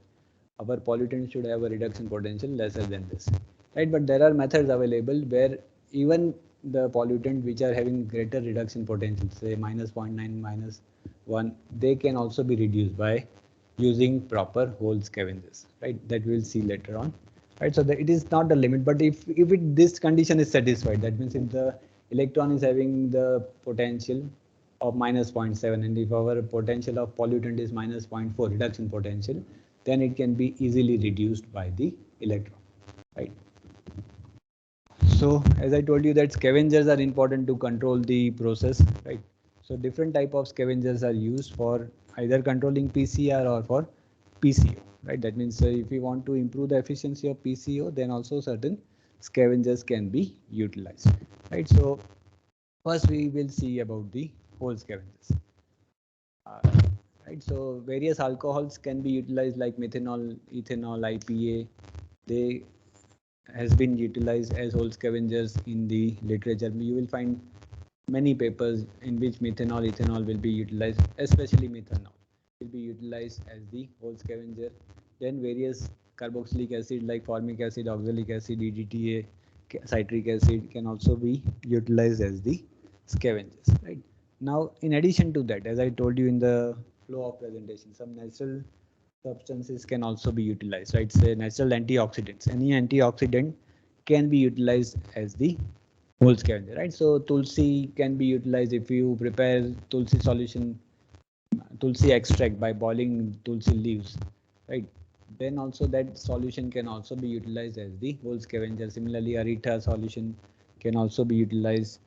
our pollutant should have a reduction potential lesser than this, right? But there are methods available where even the pollutant which are having greater reduction potential, say minus 0.9, minus 1, they can also be reduced by using proper hole scavengers, right? That we'll see later on, right? So it is not the limit, but if this condition is satisfied, that means if the electron is having the potential of minus 0.7, and if our potential of pollutant is minus 0.4 reduction potential, then it can be easily reduced by the electron, right? So as I told you that scavengers are important to control the process, right? So different type of scavengers are used for either controlling PCR or for PCO, right? That means if we want to improve the efficiency of PCO, then also certain scavengers can be utilized, right? So first we will see about the hole scavengers. Uh, right, so various alcohols can be utilized like methanol, ethanol, IPA. They has been utilized as hole scavengers in the literature. You will find many papers in which methanol, ethanol will be utilized, especially methanol will be utilized as the hole scavenger. Then various carboxylic acid like formic acid, oxalic acid, EDTA, citric acid can also be utilized as the scavengers, right? Now, in addition to that, as I told you in the flow of presentation, some natural substances can also be utilized, right? Say natural antioxidants. Any antioxidant can be utilized as the hole scavenger, right? So tulsi can be utilized if you prepare tulsi solution, tulsi extract by boiling tulsi leaves, right? Then also that solution can also be utilized as the hole scavenger. Similarly, Arita solution can also be utilized.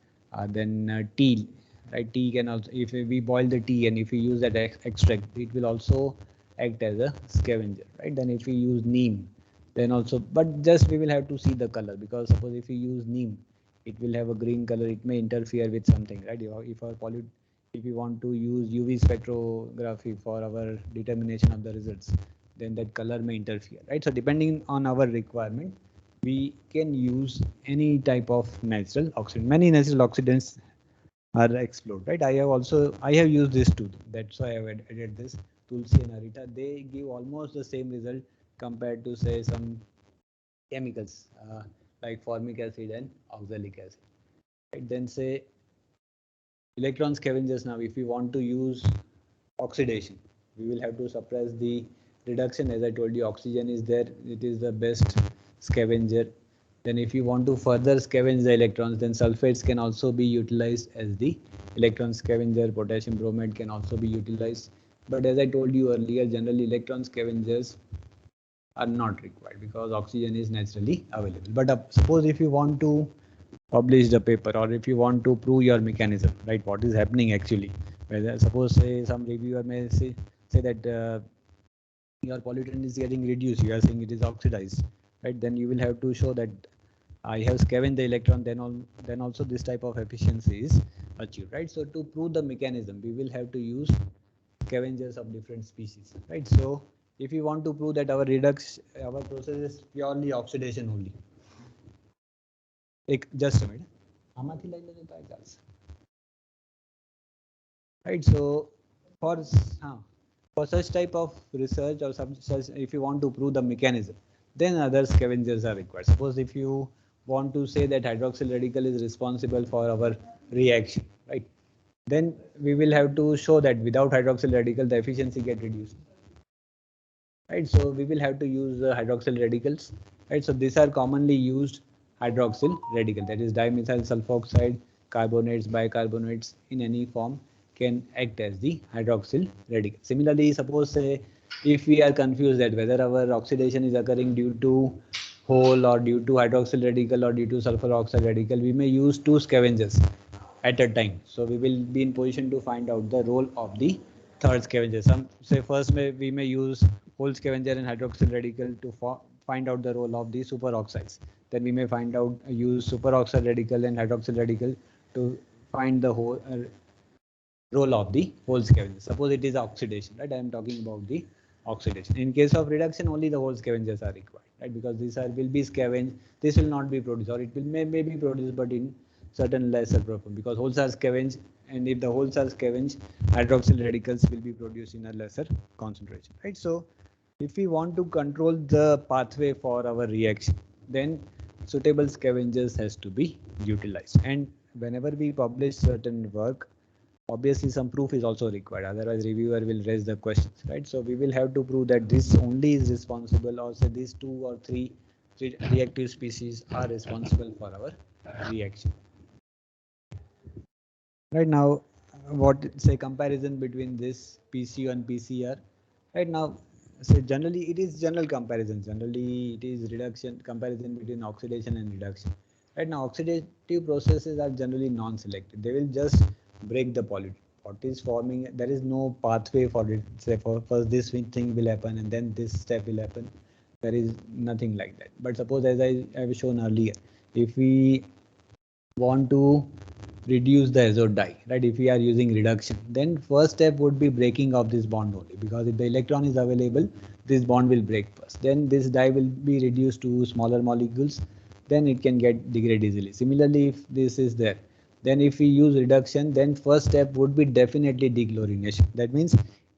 Then tea, right? Tea can also, if we boil the tea and if we use that extract, it will also act as a scavenger, right? Then if we use neem, then also, but just we will have to see the color, because suppose if we use neem, it will have a green color, it may interfere with something, right? If our if we want to use UV spectrography for our determination of the results, then that color may interfere, right? So depending on our requirement, we can use any type of natural oxidant. Many natural oxidants are explored, right? I have used this too. That's why I have added this Tulsi and Arita. They give almost the same result compared to say some chemicals like formic acid and oxalic acid. Right? Then say electron scavengers. Now, if we want to use oxidation, we will have to suppress the reduction. As I told you, oxygen is there. It is the best scavenger. Then if you want to further scavenge the electrons, then sulfates can also be utilized as the electron scavenger. Potassium bromide can also be utilized. But as I told you earlier, generally electron scavengers are not required because oxygen is naturally available. But suppose if you want to publish the paper, or if you want to prove your mechanism, right, what is happening actually, whether suppose say some reviewer may say that your pollutant is getting reduced, you are saying it is oxidized, right? Then you will have to show that I have scavenged the electron, then also this type of efficiency is achieved, right? So to prove the mechanism, we will have to use scavengers of different species, right? So if you want to prove that our process is purely oxidation only, just a minute. Right. So for for such type of research, or such, if you want to prove the mechanism, then other scavengers are required. Suppose if you want to say that hydroxyl radical is responsible for our reaction, right? Then we will have to show that without hydroxyl radical, the efficiency get reduced. Right. So we will have to use hydroxyl radicals. Right. So these are commonly used hydroxyl radical, that is dimethyl sulfoxide, carbonates, bicarbonates in any form can act as the hydroxyl radical. Similarly, suppose if we are confused that whether our oxidation is occurring due to hole or due to hydroxyl radical or due to sulfur oxide radical, we may use two scavengers at a time. So we will be in position to find out the role of the third scavenger. Some say first we may use whole scavenger and hydroxyl radical to find out the role of the superoxides. Then we may find out use superoxide radical and hydroxyl radical to find the whole role of the whole scavenger. Suppose it is oxidation, right? I am talking about the oxidation. In case of reduction, only the whole scavengers are required, right? Because these will be scavenged. This will not be produced, or it will may be produced, but in certain lesser proportion, because holes are scavenged, and if the holes are scavenged, hydroxyl radicals will be produced in a lesser concentration, right? So if we want to control the pathway for our reaction, then suitable scavengers has to be utilized. And whenever we publish certain work, obviously some proof is also required, otherwise reviewer will raise the questions, right? So we will have to prove that this only is responsible, or say these two or three reactive species are responsible for our reaction. Right now, what say comparison between this PCO and PCR? Right now, say generally it is general comparison. Generally, it is reduction comparison between oxidation and reduction. Right now, oxidative processes are generally non-selective. They will just break the pollutant. What is forming? There is no pathway for it. Say for first this thing will happen and then this step will happen. There is nothing like that. But suppose, as I have shown earlier, if we want to reduce the azode dye, right? If we are using reduction, then first step would be breaking of this bond only, because if the electron is available, this bond will break first. Then this dye will be reduced to smaller molecules, then it can get degrade easily. Similarly, if this is there, then if we use reduction, then first step would be definitely dechlorination. That means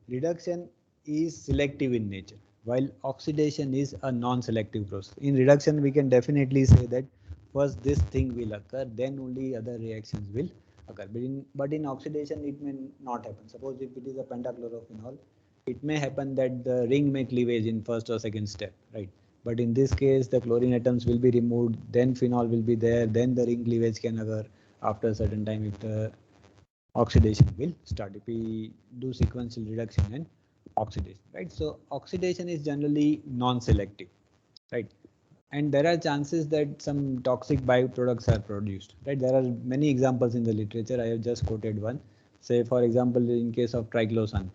reduction is selective in nature, while oxidation is a non-selective process. In reduction, we can definitely say that first this thing will occur, then only other reactions will occur. But in oxidation, it may not happen. Suppose if it is a pentachlorophenol, it may happen that the ring may cleavage in first or second step, right? But in this case, the chlorine atoms will be removed, then phenol will be there, then the ring cleavage can occur after a certain time if the oxidation will start, if we do sequential reduction and oxidation, right? So oxidation is generally non-selective, right? and there are chances that some toxic byproducts are produced, right? There are many examples in the literature. I have just quoted one. Say, for example, in case of triclosan,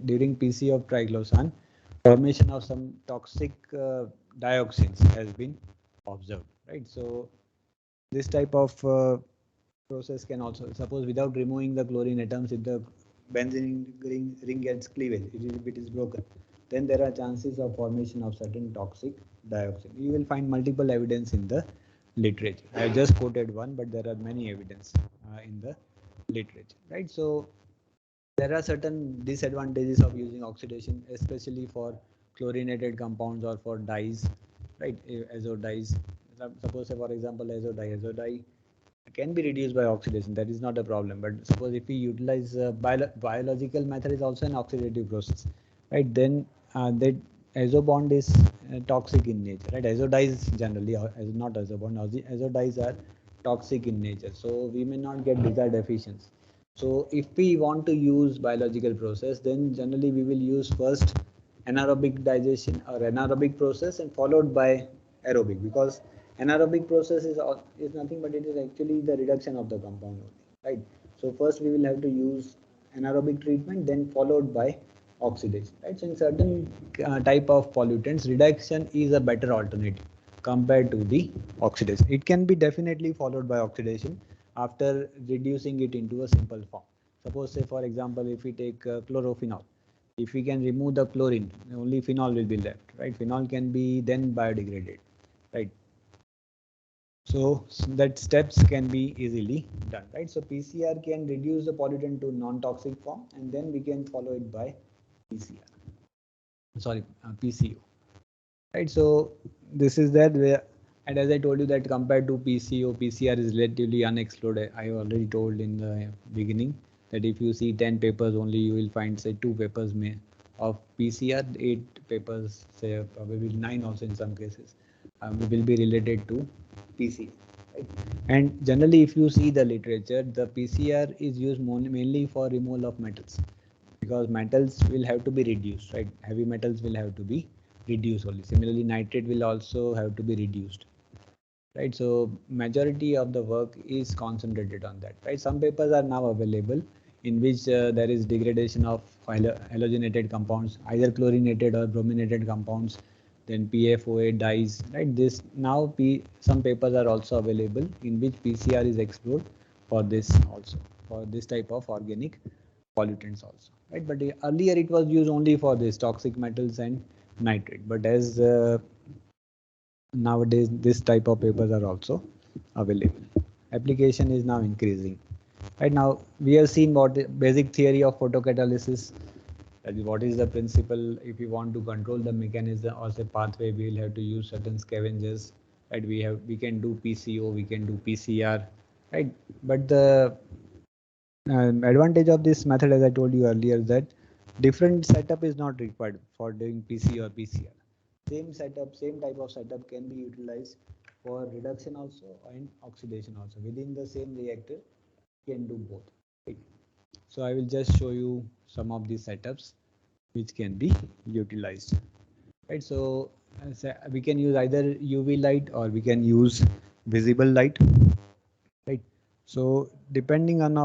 during PC of triclosan, formation of some toxic dioxins has been observed, right? So this type of process can also, suppose without removing the chlorine atoms, if the benzene ring gets cleavage, if it is broken, then there are chances of formation of certain toxic dioxin. You will find multiple evidence in the literature. I have just quoted one, but there are many evidence in the literature, right? So there are certain disadvantages of using oxidation, especially for chlorinated compounds or for dyes, right? Azo dyes. Suppose, for example, azo dye can be reduced by oxidation. That is not a problem. But suppose if we utilize biological method is also an oxidative process, right? Then that azo bond is toxic in nature, right? Azo dyes generally, not azo bond. Azo dyes are toxic in nature, so we may not get desired efficiency. So if we want to use biological process, then generally we will use first anaerobic digestion or anaerobic process and followed by aerobic, because anaerobic process is nothing but it is actually the reduction of the compound only, right? So first we will have to use anaerobic treatment, then followed by oxidation, right? So in certain type of pollutants, reduction is a better alternative compared to the oxidation. It can be definitely followed by oxidation after reducing it into a simple form. Suppose, say for example, if we take chlorophenol, if we can remove the chlorine, only phenol will be left, right? Phenol can be then biodegraded, right? So that steps can be easily done, right? So PCR can reduce the pollutant to non-toxic form, and then we can follow it by PCR. Sorry, PCO, right? So this is that where, and as I told you that compared to PCO, PCR is relatively unexplored. I already told in the beginning that if you see 10 papers only, you will find say 2 papers may of PCR, 8 papers, say probably 9 also in some cases, will be related to PCR. Right? And generally, if you see the literature, the PCR is used mainly for removal of metals, because metals will have to be reduced, right? Heavy metals will have to be reduced only. Similarly, nitrate will also have to be reduced, right? So majority of the work is concentrated on that, right? Some papers are now available in which there is degradation of halogenated compounds, either chlorinated or brominated compounds, then PFOA dyes, right? This now some papers are also available in which PCR is explored for this also, for this type of organic pollutants also, right? But earlier it was used only for this toxic metals and nitrate, but as nowadays this type of papers are also available, application is now increasing. Right now we have seen what the basic theory of photocatalysis, that is what is the principle. If you want to control the mechanism or say pathway, we will have to use certain scavengers, right? We can do PCO, we can do PCR, right? But the advantage of this method, as I told you earlier, that different setup is not required for doing PC or PCR. Same setup, same type of setup can be utilized for reduction also and oxidation also. Within the same reactor, you can do both. Right? So I will just show you some of these setups which can be utilized. Right. So we can use either UV light or we can use visible light. Right. So depending on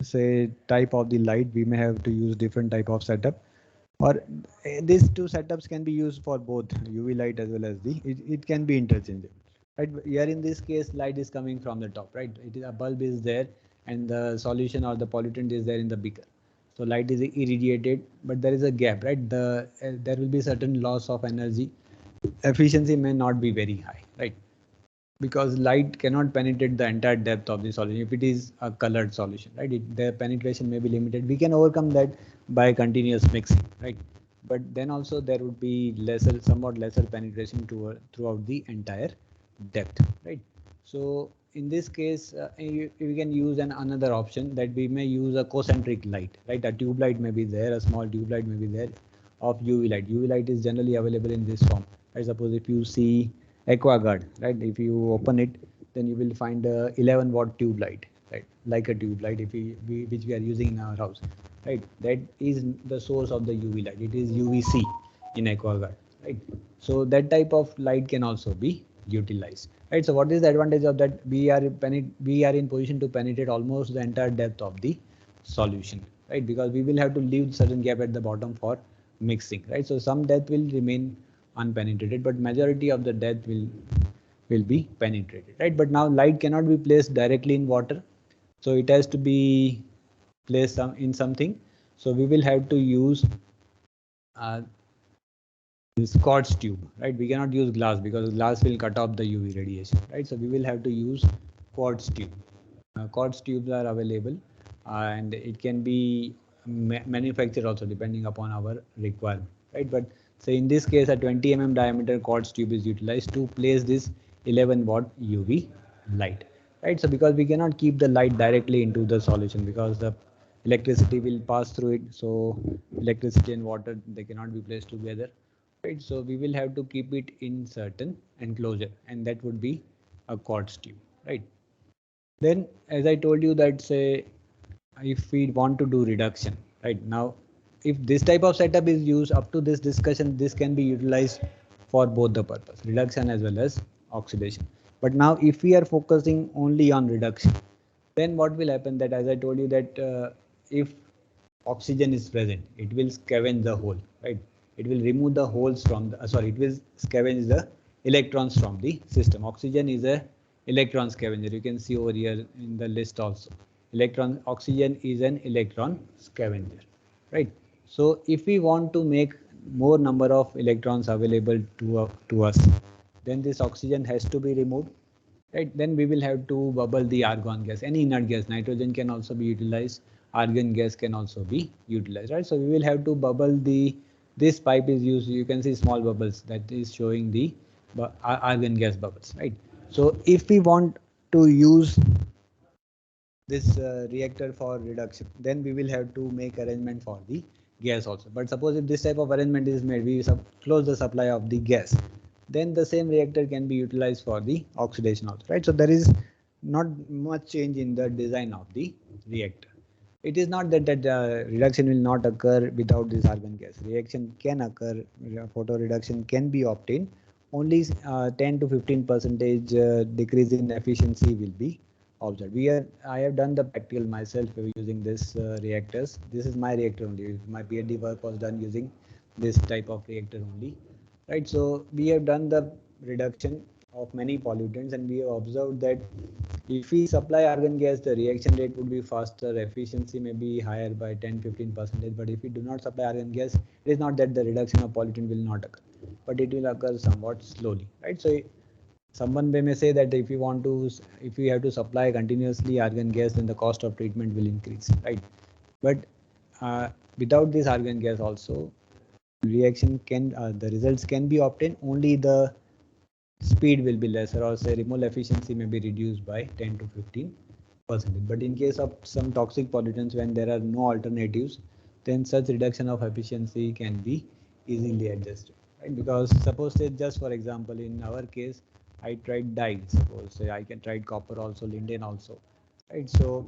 say type of the light, we may have to use different type of setup, or these two setups can be used for both UV light as well as it can be interchangeable, right? Here in this case, light is coming from the top, right? It is a bulb is there and the solution or the pollutant is there in the beaker, so light is irradiated, but there is a gap, right? There will be certain loss of energy, efficiency may not be very high, right? Because light cannot penetrate the entire depth of the solution if it is a colored solution, right? The penetration may be limited. We can overcome that by continuous mixing, right? But then also there would be somewhat lesser penetration throughout the entire depth, right? So in this case, we can use another option, that we may use a concentric light, right? A tube light may be there, a small tube light may be there of UV light. UV light is generally available in this form. I suppose if you see AquaGuard, right? If you open it, then you will find a 11-watt tube light, right? Like a tube light, which we are using in our house, right? That is the source of the UV light. It is UVC in AquaGuard, right? So that type of light can also be utilized, right? So what is the advantage of that? We are in position to penetrate almost the entire depth of the solution, right? Because we will have to leave certain gap at the bottom for mixing, right? So some depth will remain unpenetrated, but majority of the depth will be penetrated, right? But now light cannot be placed directly in water, so it has to be placed in something. So we will have to use uh, this quartz tube, right? We cannot use glass because glass will cut off the UV radiation, right? So we will have to use quartz tube. Quartz tubes are available, and it can be manufactured also depending upon our requirement, right? But say in this case, a 20 diameter quartz tube is utilized to place this 11 watt UV light, right? So because we cannot keep the light directly into the solution because the electricity will pass through it. So electricity and water, they cannot be placed together, right? So we will have to keep it in certain enclosure, and that would be a quartz tube, right? Then, as I told you that say, if we want to do reduction, right now, if this type of setup is used up to this discussion, this can be utilized for both the purpose, reduction as well as oxidation. But now, if we are focusing only on reduction, then what will happen that, as I told you that if oxygen is present, it will scavenge the hole, right? It will remove the holes from the, it will scavenge the electrons from the system. Oxygen is a electron scavenger. You can see over here in the list also. Oxygen is an electron scavenger, right? So if we want to make more number of electrons available to us, then this oxygen has to be removed, right? Then we will have to bubble the argon gas, any inert gas. Nitrogen can also be utilized, argon gas can also be utilized, right? So we will have to bubble this pipe is used, you can see small bubbles that is showing the argon gas bubbles, right? So if we want to use this reactor for reduction, then we will have to make arrangement for the gas also. But suppose if this type of arrangement is made, we close the supply of the gas, then the same reactor can be utilized for the oxidation also, right? So there is not much change in the design of the reactor. It is not that reduction will not occur without this argon gas. Reaction can occur, photo reduction can be obtained. Only 10 to 15% decrease in efficiency will be observed. I have done the practical myself using this reactors. This is my reactor only. My PhD work was done using this type of reactor only, right? So we have done the reduction of many pollutants, and we have observed that if we supply argon gas, the reaction rate would be faster, efficiency may be higher by 10-15%. But if we do not supply argon gas, it is not that the reduction of pollutant will not occur, but it will occur somewhat slowly, right? So someone may say that if we have to supply continuously argon gas, then the cost of treatment will increase, right? But without this argon gas also, the results can be obtained. Only the speed will be lesser, or say removal efficiency may be reduced by 10 to 15%. But in case of some toxic pollutants, when there are no alternatives, then such reduction of efficiency can be easily adjusted, right? Because suppose say, just for example, in our case, I tried dye. Suppose say I can tried copper also, linden also, right? So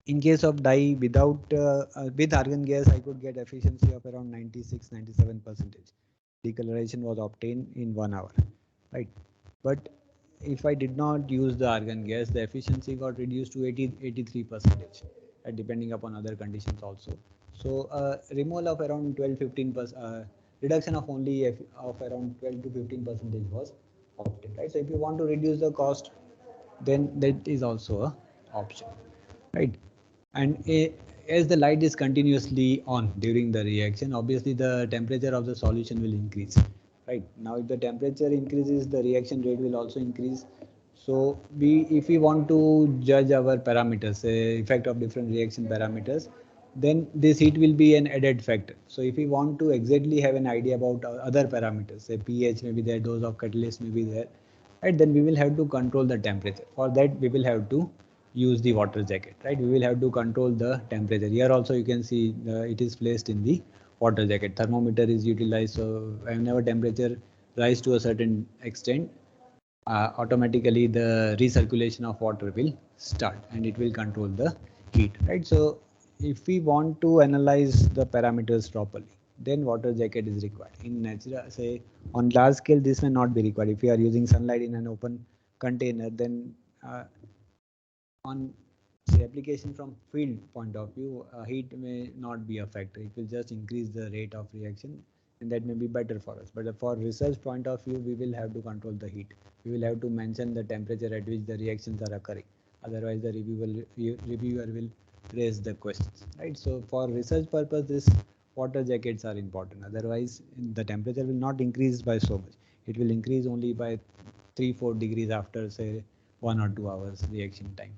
in case of dye with argon gas, I could get efficiency of around 96-97%. Decoloration was obtained in 1 hour, right? But if I did not use the argon gas, the efficiency got reduced to 80-83%, depending upon other conditions also. So removal of around 12-15%, reduction of only of around 12 to 15% was obtained, right? So if you want to reduce the cost, then that is also a option, right? And as the light is continuously on during the reaction, obviously the temperature of the solution will increase, right? Now if the temperature increases, the reaction rate will also increase. So if we want to judge our parameters, effect of different reaction parameters, then this heat will be an added factor. So if we want to exactly have an idea about other parameters, say pH may be there, dose of catalyst may be there, right? Then we will have to control the temperature. For that, we will have to use the water jacket, right? We will have to control the temperature. Here also you can see it is placed in the water jacket. Thermometer is utilized, so whenever temperature rise to a certain extent, automatically the recirculation of water will start and it will control the heat, right? So if we want to analyze the parameters properly, then water jacket is required. In natural, say on large scale, this may not be required. If you are using sunlight in an open container, then on say application from field point of view, heat may not be a factor. It will just increase the rate of reaction, and that may be better for us. But for research point of view, we will have to control the heat. We will have to mention the temperature at which the reactions are occurring. Otherwise, the reviewer will raise the questions, right? So for research purpose, this water jackets are important. Otherwise, the temperature will not increase by so much. It will increase only by 3-4 degrees after say 1 or 2 hours reaction time.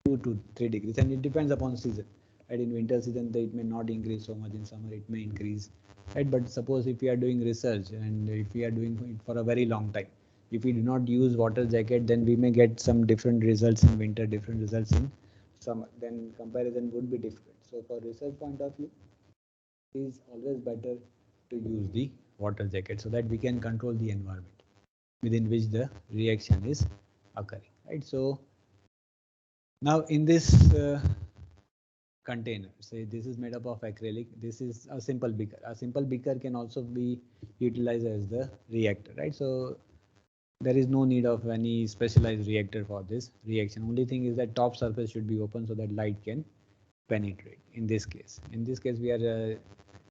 2 to 3 degrees, and it depends upon season, right? In winter season it may not increase so much, in summer it may increase, right? But suppose if we are doing research and if we are doing it for a very long time, if we do not use water jacket, then we may get some different results in winter, different results in summer, then comparison would be different. So for research point of view, it is always better to use the water jacket so that we can control the environment within which the reaction is occurring, right? So now in this container, say this is made up of acrylic, this is a simple beaker. A simple beaker can also be utilized as the reactor, right? So there is no need of any specialized reactor for this reaction. Only thing is that top surface should be open so that light can penetrate. In this case we are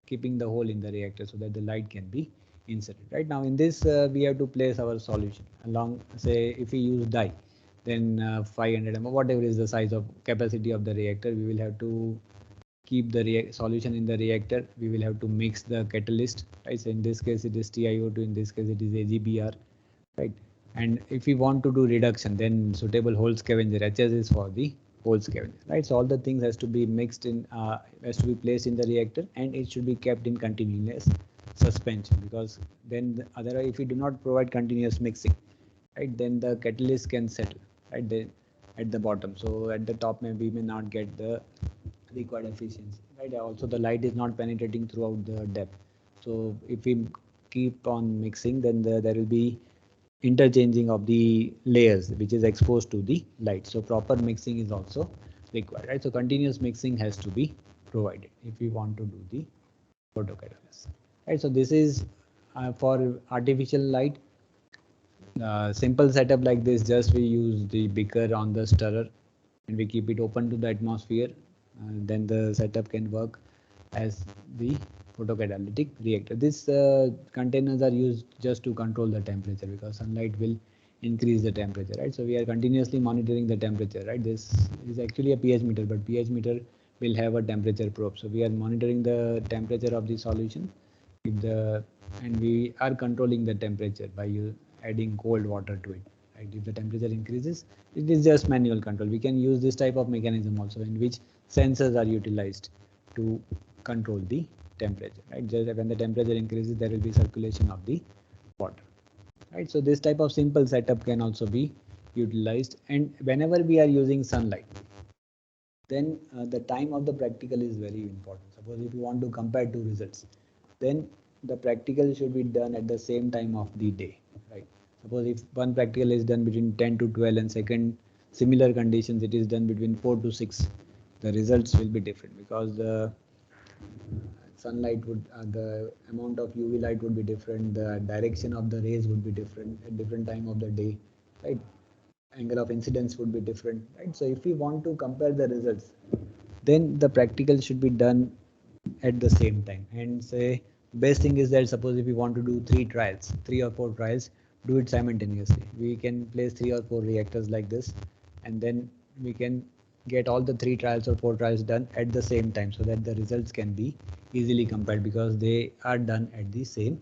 keeping the hole in the reactor so that the light can be inserted. Right now in this we have to place our solution along, say if we use dye, then 500 ml, whatever is the size of capacity of the reactor, we will have to keep the solution in the reactor. We will have to mix the catalyst, right? So in this case it is TiO2, in this case it is AgBr, right? And if we want to do reduction, then suitable hole scavenger, HS is for the hole scavenger, right? So all the things has to be mixed in, has to be placed in the reactor, and it should be kept in continuous suspension, because then otherwise if we do not provide continuous mixing, right, then the catalyst can settle, right, then at the bottom. So at the top maybe may not get the required efficiency, right? Also the light is not penetrating throughout the depth. So if we keep on mixing, then there will be interchanging of the layers which is exposed to the light. So proper mixing is also required, right? So continuous mixing has to be provided if we want to do the photocatalysis, right? So this is for artificial light. Simple setup like this, just we use the beaker on the stirrer and we keep it open to the atmosphere, then the setup can work as the photocatalytic reactor. These containers are used just to control the temperature, because sunlight will increase the temperature, right? So we are continuously monitoring the temperature, right? This is actually a pH meter, but pH meter will have a temperature probe. So we are monitoring the temperature of the solution, and we are controlling the temperature by adding cold water to it, right? If the temperature increases, it is just manual control. We can use this type of mechanism also, in which sensors are utilized to control the temperature, right? Just when the temperature increases, there will be circulation of the water, right? So this type of simple setup can also be utilized. And whenever we are using sunlight, then the time of the practical is very important. Suppose if you want to compare two results, then the practical should be done at the same time of the day, right? Suppose if one practical is done between 10 to 12 and second similar conditions it is done between 4 to 6, the results will be different, because the sunlight would the amount of UV light would be different, the direction of the rays would be different at different time of the day, right? Angle of incidence would be different, right? So if we want to compare the results, then the practical should be done at the same time. And say best thing is that suppose if we want to do 3 or 4 trials, do it simultaneously. We can place 3 or 4 reactors like this, and then we can get all the 3 trials or 4 trials done at the same time, so that the results can be easily compared, because they are done at the same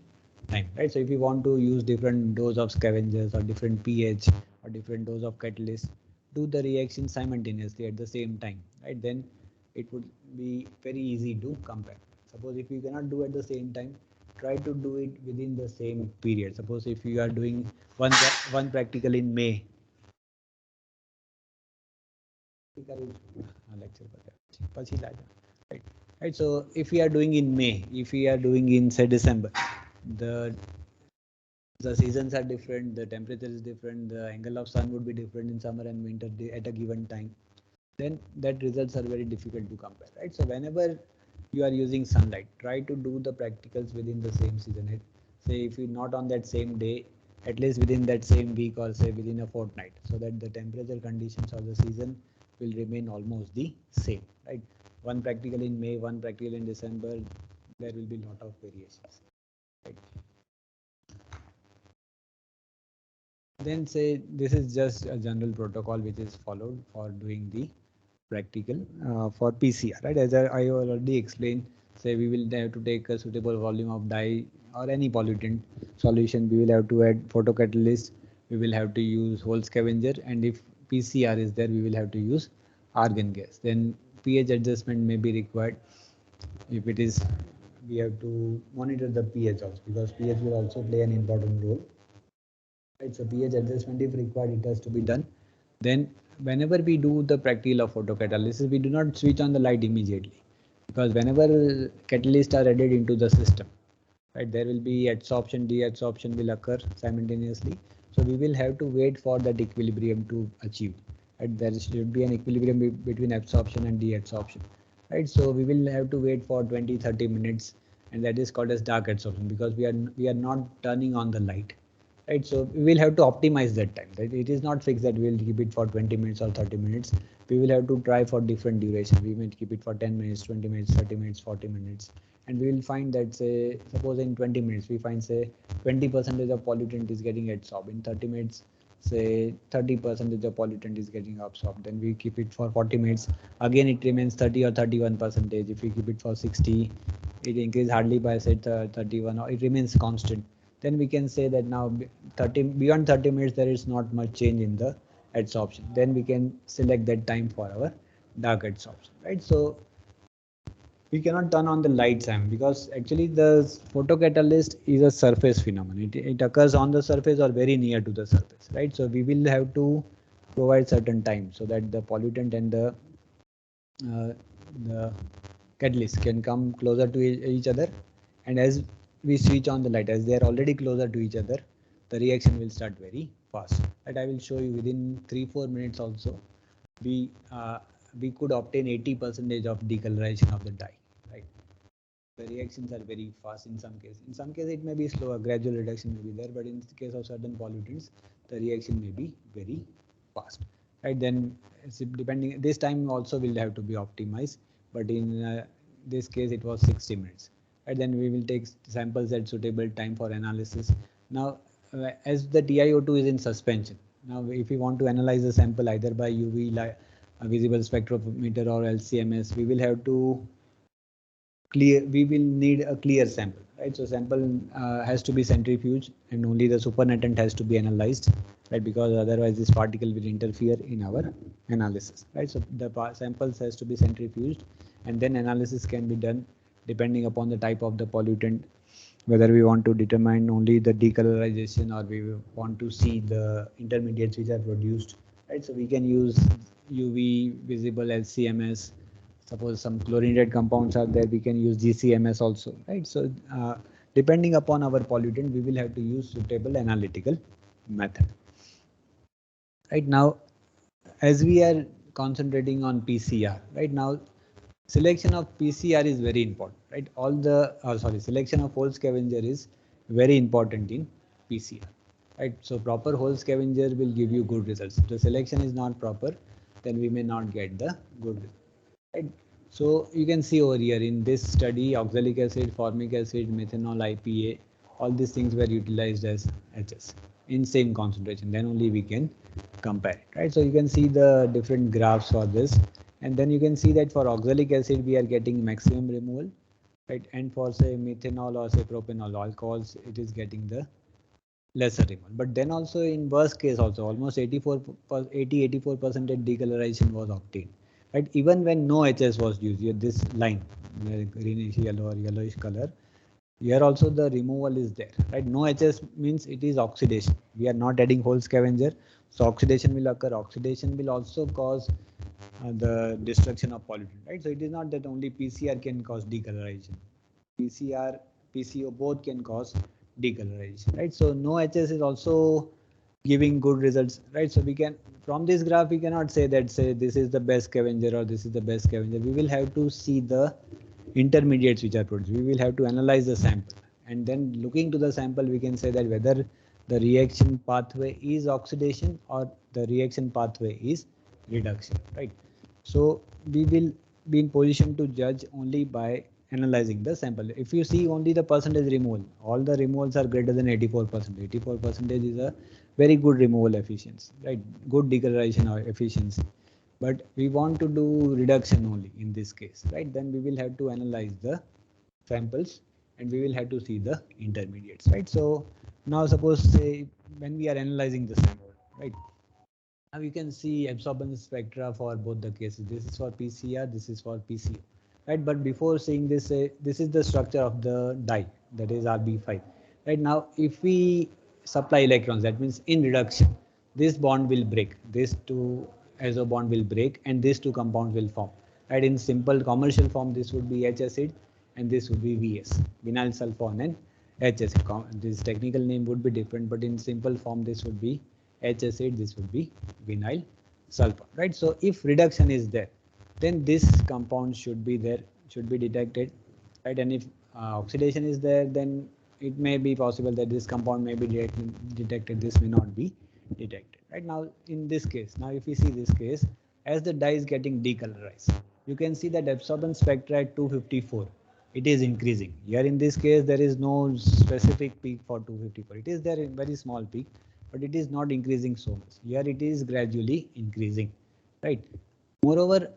time, right? So if you want to use different dose of scavengers or different pH or different dose of catalyst, do the reaction simultaneously at the same time, right? Then it would be very easy to compare. Suppose if you cannot do at the same time, try to do it within the same period. Suppose if you are doing one practical in May, right? Right. So if we are doing in May, if we are doing in say December, the seasons are different, the temperature is different, the angle of sun would be different in summer and winter at a given time, then that results are very difficult to compare, right? So whenever you are using sunlight, try to do the practicals within the same season. Say if you not on that same day, at least within that same week or say within a fortnight, so that the temperature conditions of the season will remain almost the same, right? One practical in May, one practical in December, there will be lot of variations, right? Then say this is just a general protocol which is followed for doing the practical for PCR, right? As I already explained, say we will have to take a suitable volume of dye or any pollutant solution. We will have to add photocatalyst. We will have to use Hole scavenger, and if PCR is there, we will have to use argon gas. Then pH adjustment may be required. If it is, we have to monitor the pH also, because pH will also play an important role. Right, so pH adjustment, if required, it has to be done. Then whenever we do the practical of photocatalysis, we do not switch on the light immediately, because whenever catalysts are added into the system, right, there will be adsorption, deadsorption will occur simultaneously. So we will have to wait for that equilibrium to achieve. Right, there should be an equilibrium between absorption and deadsorption. Right, so we will have to wait for 20-30 minutes, and that is called as dark adsorption, because we are not turning on the light. Right, so we will have to optimize that time, right? It is not fixed that we will keep it for 20 minutes or 30 minutes. We will have to try for different duration. We may keep it for 10 minutes, 20 minutes, 30 minutes, 40 minutes, and we will find that, say, suppose in 20 minutes we find, say, 20% of pollutant is getting absorbed. In 30 minutes, say 30% of pollutant is getting absorbed. Then we keep it for 40 minutes, again it remains 30 or 31%. If we keep it for 60, it increases hardly by, say, 31, or it remains constant. Then we can say that now beyond 30 minutes there is not much change in the adsorption. Then we can select that time for our dark adsorption, right? So we cannot turn on the light, Sam, because actually the photocatalyst is a surface phenomenon. It occurs on the surface or very near to the surface, right? So we will have to provide certain time so that the pollutant and the catalyst can come closer to each other, and as we switch on the light, as they are already closer to each other, the reaction will start very fast. And I will show you within 3-4 minutes also, we uh, we could obtain 80% of decolorization of the dye, right? The reactions are very fast in some cases. In some cases it may be slow, a gradual reduction may be there, but in the case of certain pollutants, the reaction may be very fast, right? Then depending, this time also will have to be optimized, but in this case it was 60 minutes, right? Then we will take samples at suitable time for analysis. Now as the TiO2 is in suspension, now if we want to analyze the sample either by UV light, visible spectrophometer, or LCMS, we will have to we will need a clear sample, right? So sample has to be centrifuged, and only the supernatant has to be analyzed, right? Because otherwise this particle will interfere in our analysis, right? So the samples has to be centrifuged, and then analysis can be done depending upon the type of the pollutant, whether we want to determine only the decolorization or we want to see the intermediates which are produced, right? So we can use UV visible LCMS. Suppose some chlorinated compounds are there, we can use GCMS also, right? So depending upon our pollutant, we will have to use suitable analytical method. Right now, as we are concentrating on PCR, right now, selection of PCR is very important, right? Selection of Hole scavenger is very important in PCR, right? So proper Hole scavenger will give you good results. If the selection is not proper, then we may not get the good result, right? So you can see over here in this study, oxalic acid, formic acid, methanol, IPA, all these things were utilized as HS in same concentration. Then only we can compare it, right? So you can see the different graphs for this, and then you can see that for oxalic acid we are getting maximum removal, right? And for, say, methanol or, say, propanol alcohols, it is getting the lesser removal. But then also in worst case also almost 84% decolorization was obtained, right? Even when no HS was used. Here this line, greenish yellow or yellowish color, here also the removal is there, right? No HS means it is oxidation. We are not adding Hole scavenger, so oxidation will occur. Oxidation will also cause the destruction of pollutant, right? So it is not that only PCR can cause decolorization. PCR, PCO both can cause decolorization, right? So no HS is also giving good results, right? So we can, from this graph, we cannot say that, say, this is the best scavenger or this is the best scavenger. We will have to see the intermediates which are produced. We will have to analyze the sample, and then looking to the sample, we can say that whether the reaction pathway is oxidation or the reaction pathway is reduction, right? So we will be in position to judge only by analyzing the sample. If you see only the percentage removal, all the removals are greater than 84%. 84% is a very good removal efficiency, right? Good decolorization or efficiency. But we want to do reduction only in this case, right? Then we will have to analyze the samples and we will have to see the intermediates, right? So now suppose say when we are analyzing the sample, right? Now you can see absorbance spectra for both the cases. This is for PCR, this is for PCO, right? But before seeing this, this is the structure of the dye, that is RB5. Right now, if we supply electrons, that means in reduction, this bond will break, this two azo bond will break, and these two compounds will form. Right? In simple commercial form, this would be H acid, and this would be VS, vinyl sulfone and H acid. This technical name would be different, but in simple form, this would be H acid, this would be vinyl sulfone, right? So if reduction is there, then this compound should be there, should be detected, right? And if oxidation is there, then it may be possible that this compound may be detected, this may not be detected, right? Now in this case, now if we see this case, as the dye is getting decolorized, you can see that absorbance spectra at 254, it is increasing. Here in this case, there is no specific peak for 254. It is there in very small peak, but it is not increasing so much. Here it is gradually increasing, right? Moreover,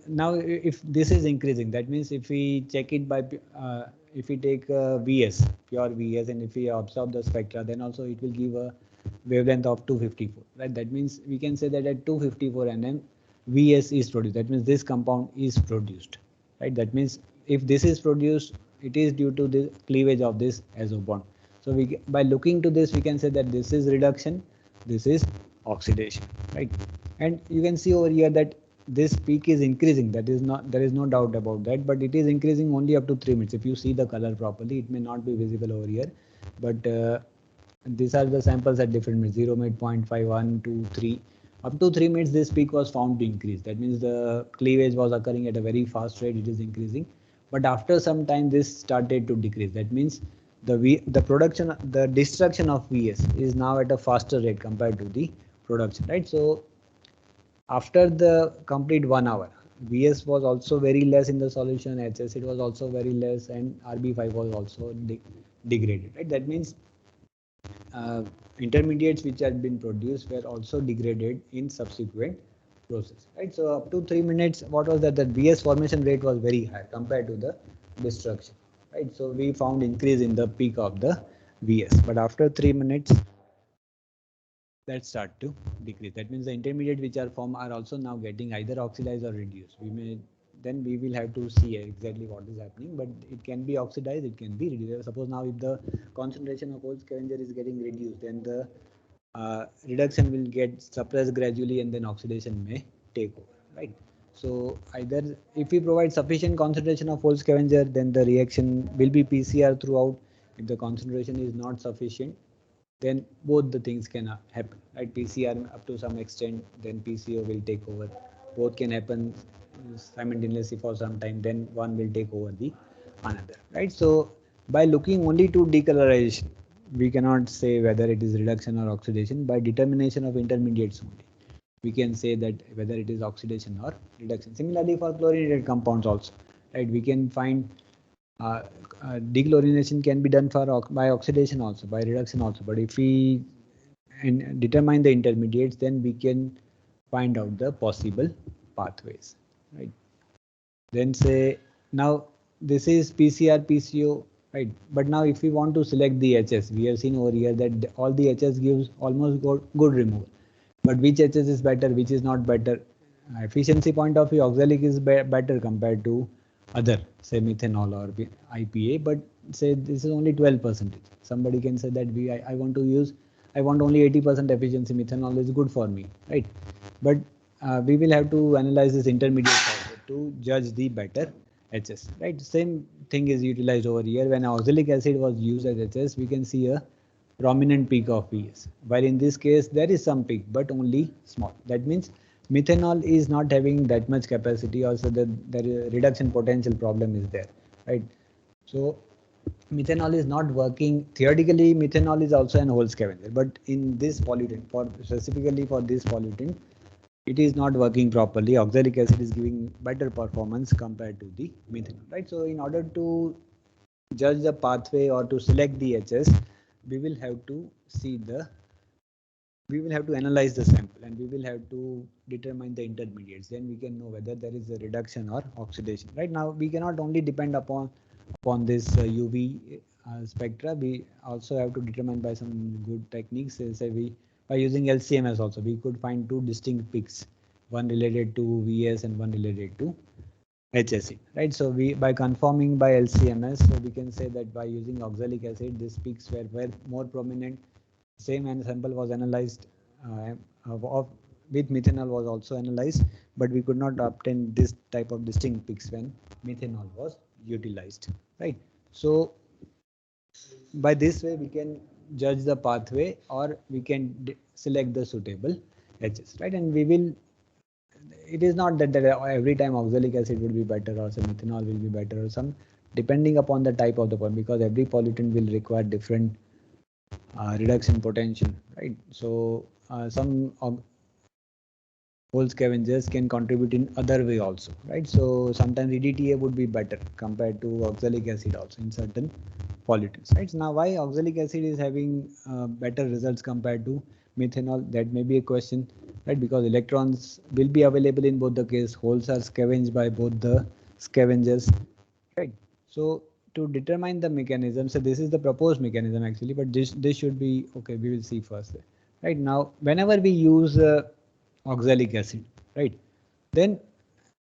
now if this is increasing, that means if we check it by, if we take VS, pure VS, and if we absorb the spectra, then also it will give a wavelength of 254, right? That means we can say that at 254 nm, VS is produced. That means this compound is produced, right? That means if this is produced, it is due to the cleavage of this azo bond. So we, by looking to this, we can say that this is reduction, this is oxidation, right? And you can see over here that this peak is increasing. That is not, there is no doubt about that, but it is increasing only up to 3 minutes. If you see the color properly, it may not be visible over here, but these are the samples at different minutes, 0 minute, 0.5, 1, 2, 3. Up to 3 minutes, this peak was found to increase. That means the cleavage was occurring at a very fast rate, it is increasing. But after some time, this started to decrease. That means the production, the destruction of VS is now at a faster rate compared to the production, right? So after the complete 1 hour, VS was also very less in the solution, H acid was also very less, and RB5 was also degraded, right? That means intermediates which had been produced were also degraded in subsequent process, right? So up to 3 minutes, what was that? The VS formation rate was very high compared to the destruction, right? So we found increase in the peak of the VS, but after 3 minutes, that start to decrease. That means the intermediate which are formed are also now getting either oxidized or reduced. Then we will have to see exactly what is happening, but it can be oxidized, it can be reduced. Suppose now if the concentration of Hole scavenger is getting reduced, then the reduction will get suppressed gradually, and then oxidation may take over, right? So either if we provide sufficient concentration of Hole scavenger, then the reaction will be PCR throughout. If the concentration is not sufficient, then both the things can happen, right? PCR up to some extent, then PCO will take over. Both can happen simultaneously for some time, then one will take over the another, right? So by looking only to decolorization, we cannot say whether it is reduction or oxidation. By determination of intermediates only, we can say that whether it is oxidation or reduction. Similarly for chlorinated compounds also, right? We can find dechlorination can be done by oxidation also, by reduction also. But if we determine the intermediates, then we can find out the possible pathways, right? Then say now this is PCR, PCO, right? But now if we want to select the HS, we have seen over here that all the HS gives almost good removal. But which HS is better, which is not better? Efficiency point of view, oxalic is better compared to other, say methanol or IPA, but say this is only 12%. Somebody can say that I want only 80% efficiency, methanol is good for me, right? But we will have to analyze this intermediate also to judge the better HS, right? Same thing is utilized over here. When oxalic acid was used as HS, we can see a prominent peak of VS, while in this case there is some peak but only small. That means methanol is not having that much capacity, also the reduction potential problem is there, right? So methanol is not working. Theoretically, methanol is also an whole scavenger, but in this pollutant, for specifically for this pollutant, it is not working properly. Oxalic acid is giving better performance compared to the methanol, right? So in order to judge the pathway or to select the HS, we will have to see the we will have to analyze the sample and we will have to determine the intermediates. Then we can know whether there is a reduction or oxidation. Right now, we cannot only depend upon this UV spectra. We also have to determine by some good techniques. Say we by using LCMS also, we could find two distinct peaks, one related to VS and one related to HSE, right? So we by conforming by LCMS, so we can say that by using oxalic acid, these peaks were more prominent. Same and sample was analyzed of with methanol was also analyzed, but we could not obtain this type of distinct peaks when methanol was utilized, right? So by this way we can judge the pathway or we can select the suitable edges, right? And we will, it is not that every time oxalic acid would be better or some methanol will be better or some, depending upon the type of the pollutant, because every pollutant will require different reduction potential, right? So some whole scavengers can contribute in other way also, right? So sometimes EDTA would be better compared to oxalic acid also in certain pollutants, right? So now why oxalic acid is having better results compared to methanol, that may be a question, right? Because electrons will be available in both the case, holes are scavenged by both the scavengers, right? So to determine the mechanism, so this is the proposed mechanism actually, but this should be okay. We will see first, right? Now whenever we use oxalic acid, right, then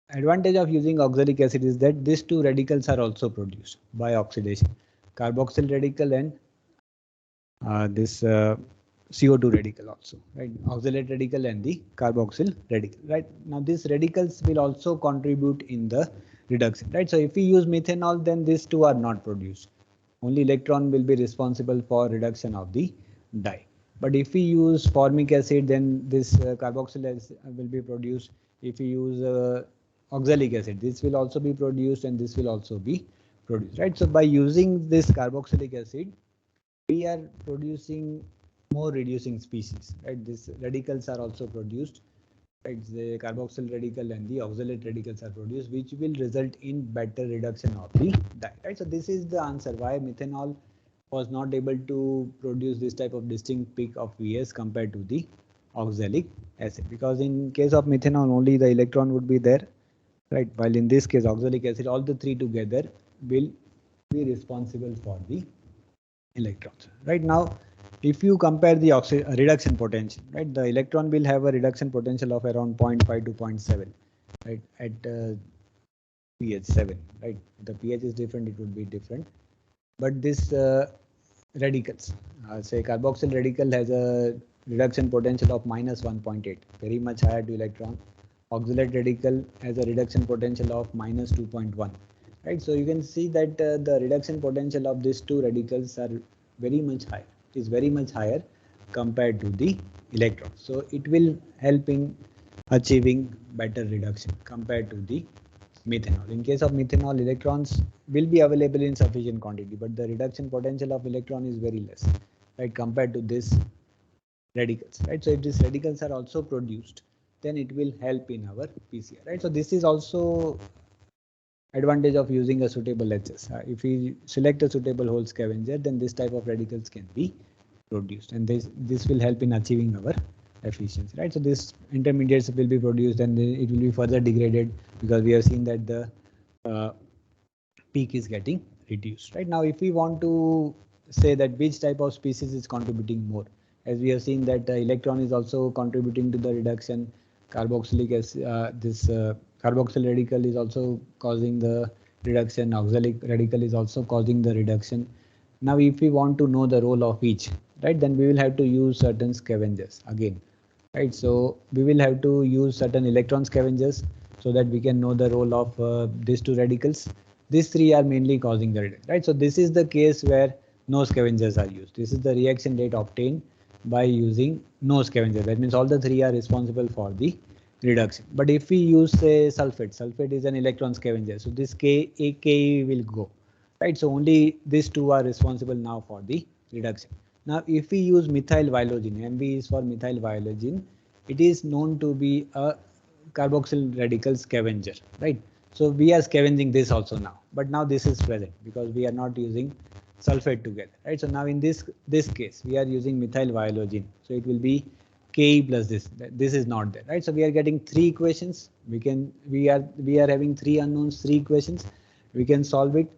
advantage of using oxalic acid is that these two radicals are also produced by oxidation, carboxyl radical and this CO2 radical also, right? Oxalate radical and the carboxyl radical, right? Now these radicals will also contribute in the reduction, right? So if we use methanol, then these two are not produced. Only electron will be responsible for reduction of the dye. But if we use formic acid, then this carboxyl will be produced. If we use oxalic acid, this will also be produced and this will also be produced, right? So by using this carboxylic acid, we are producing more reducing species, right? These radicals are also produced, right? The carboxyl radical and the oxalate radicals are produced, which will result in better reduction of the dye, right? So this is the answer why methanol was not able to produce this type of distinct peak of VS compared to the oxalic acid, because in case of methanol only the electron would be there, right? While in this case oxalic acid, all the three together will be responsible for the electrons. Right now, if you compare the reduction potential, right, the electron will have a reduction potential of around 0.5 to 0.7, right, at pH 7, right? The pH is different, it would be different. But this radicals, say carboxyl radical has a reduction potential of minus 1.8, very much higher to electron. Oxalate radical has a reduction potential of minus 2.1. Right, so you can see that the reduction potential of these two radicals are very much higher. It is very much higher compared to the electrons. So it will help in achieving better reduction compared to the methanol. In case of methanol, electrons will be available in sufficient quantity, but the reduction potential of electron is very less, right, compared to this radicals, right? So if these radicals are also produced, then it will help in our PCR, right? So this is also advantage of using a suitable HS. If we select a suitable whole scavenger, then this type of radicals can be produced, and this will help in achieving our efficiency, right? So this intermediates will be produced and it will be further degraded, because we have seen that the peak is getting reduced, right? Now if we want to say that which type of species is contributing more, as we have seen that electron is also contributing to the reduction, carboxylic acid, carboxyl radical is also causing the reduction, oxalic radical is also causing the reduction. Now if we want to know the role of each, right, then we will have to use certain scavengers again, right? So we will have to use certain electron scavengers so that we can know the role of these two radicals. These three are mainly causing the reduction, right? So this is the case where no scavengers are used. This is the reaction rate obtained by using no scavenger. That means all the three are responsible for the reduction. But if we use say sulfate is an electron scavenger, so this Ke will go, right? So only these two are responsible now for the reduction. Now if we use methyl viologene, MV is for methyl viologene, it is known to be a carboxyl radical scavenger, right? So we are scavenging this also now, but now this is present because we are not using sulfate together, right? So now in this case we are using methyl viologene, so it will be Ke plus this. This is not there, right? So we are getting three equations. We are having three unknowns, three equations. We can solve it.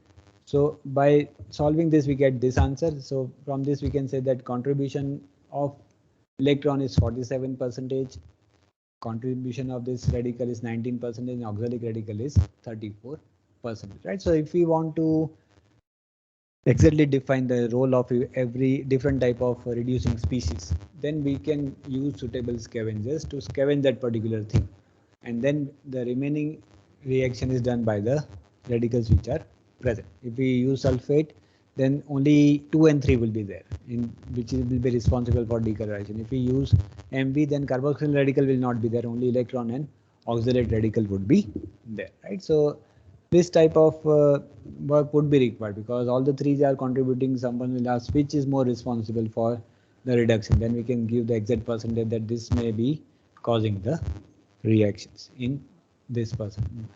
So by solving this, we get this answer. So from this, we can say that contribution of electron is 47%. Contribution of this radical is 19%, and oxalic radical is 34%, right? So if we want to exactly define the role of every different type of reducing species, then we can use suitable scavengers to scavenge that particular thing, and then the remaining reaction is done by the radicals which are present. If we use sulfate, then only 2 and 3 will be there, which will be responsible for decolorization. If we use MV, then carboxyl radical will not be there, only electron and oxalate radical would be there, right? So this type of work would be required because all the three are contributing. Someone will ask which is more responsible for the reduction, then we can give the exact percentage that this may be causing the reactions in this person.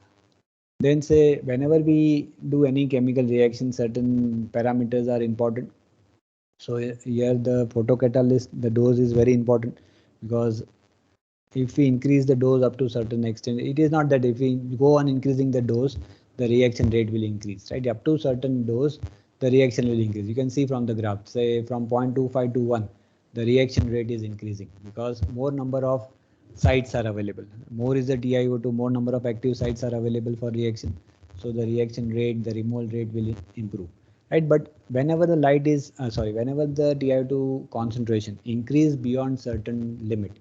Then say whenever we do any chemical reaction, certain parameters are important. So here the photocatalyst, the dose is very important, because if we increase the dose up to certain extent, it is not that if we go on increasing the dose, the reaction rate will increase, right? Up to certain dose, the reaction will increase. You can see from the graph, say from 0.25 to 1, the reaction rate is increasing because more number of sites are available. More is the TiO2, more number of active sites are available for reaction. So the reaction rate, the remole rate will improve, right? But whenever the light is, whenever the TiO2 concentration increase beyond certain limit,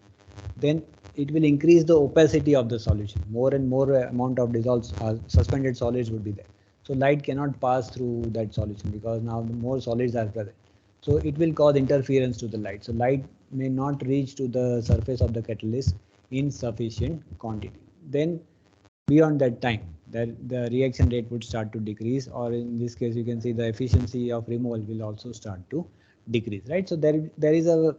then it will increase the opacity of the solution. More and more amount of dissolved suspended solids would be there. So light cannot pass through that solution because now more solids are present. So it will cause interference to the light. So light may not reach to the surface of the catalyst in sufficient quantity. Then beyond that time, the reaction rate would start to decrease, or in this case you can see the efficiency of removal will also start to decrease, right? So there is a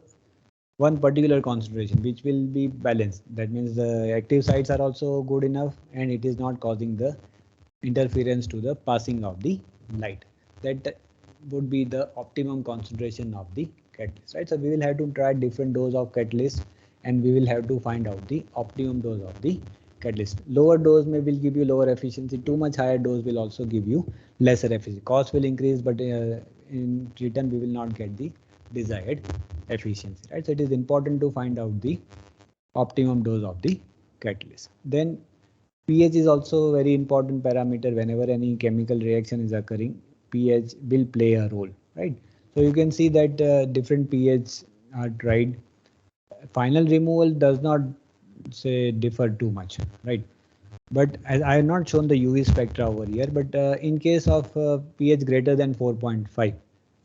one particular concentration which will be balanced. That means the active sites are also good enough and it is not causing the interference to the passing of the light. That would be the optimum concentration of the catalyst, right? So we will have to try different dose of catalyst and we will have to find out the optimum dose of the catalyst. Lower dose may will give you lower efficiency. Too much higher dose will also give you lesser efficiency. Cost will increase, but in return we will not get the desired efficiency, right? So it is important to find out the optimum dose of the catalyst. Then pH is also very important parameter. Whenever any chemical reaction is occurring, pH will play a role, right? So you can see that different pH are tried. Final removal does not say differ too much, right? But as I have not shown the UV spectra over here, but in case of pH greater than 4.5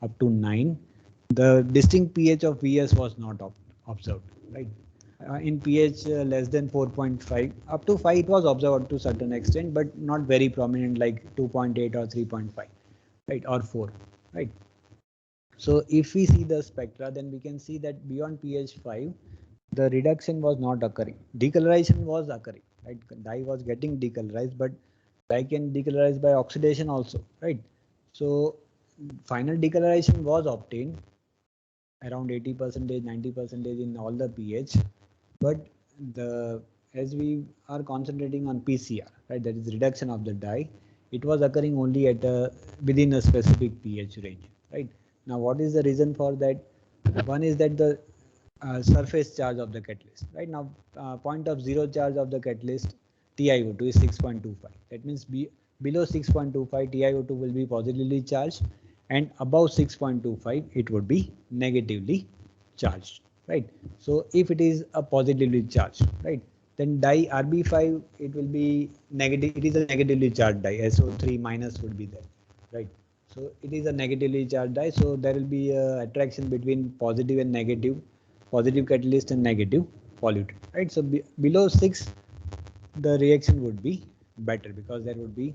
up to 9, the distinct pH of VS was not observed, right? In pH less than 4.5 up to 5 it was observed to certain extent, but not very prominent like 2.8 or 3.5, right, or 4, right? So if we see the spectra, then we can see that beyond pH 5, the reduction was not occurring. Decolorization was occurring, right? Dye was getting decolorized, but dye can decolorize by oxidation also, right? So final decolorization was obtained around 80%, 90% in all the pH, but the as we are concentrating on PCR, right, that is reduction of the dye, it was occurring only at within a specific pH range, right? Now what is the reason for that? One is that the surface charge of the catalyst, right? Now point of zero charge of the catalyst TiO2 is 6.25. That means below 6.25 TiO2 will be positively charged, and above 6.25 it would be negatively charged, right? So if it is a positively charged, right, then dye RB5, it will be negative. It is a negatively charged dye. SO3 minus would be there, right? So it is a negatively charged dye. So there will be a attraction between positive and negative, positive catalyst and negative pollutant, right? So below 6, the reaction would be better because there would be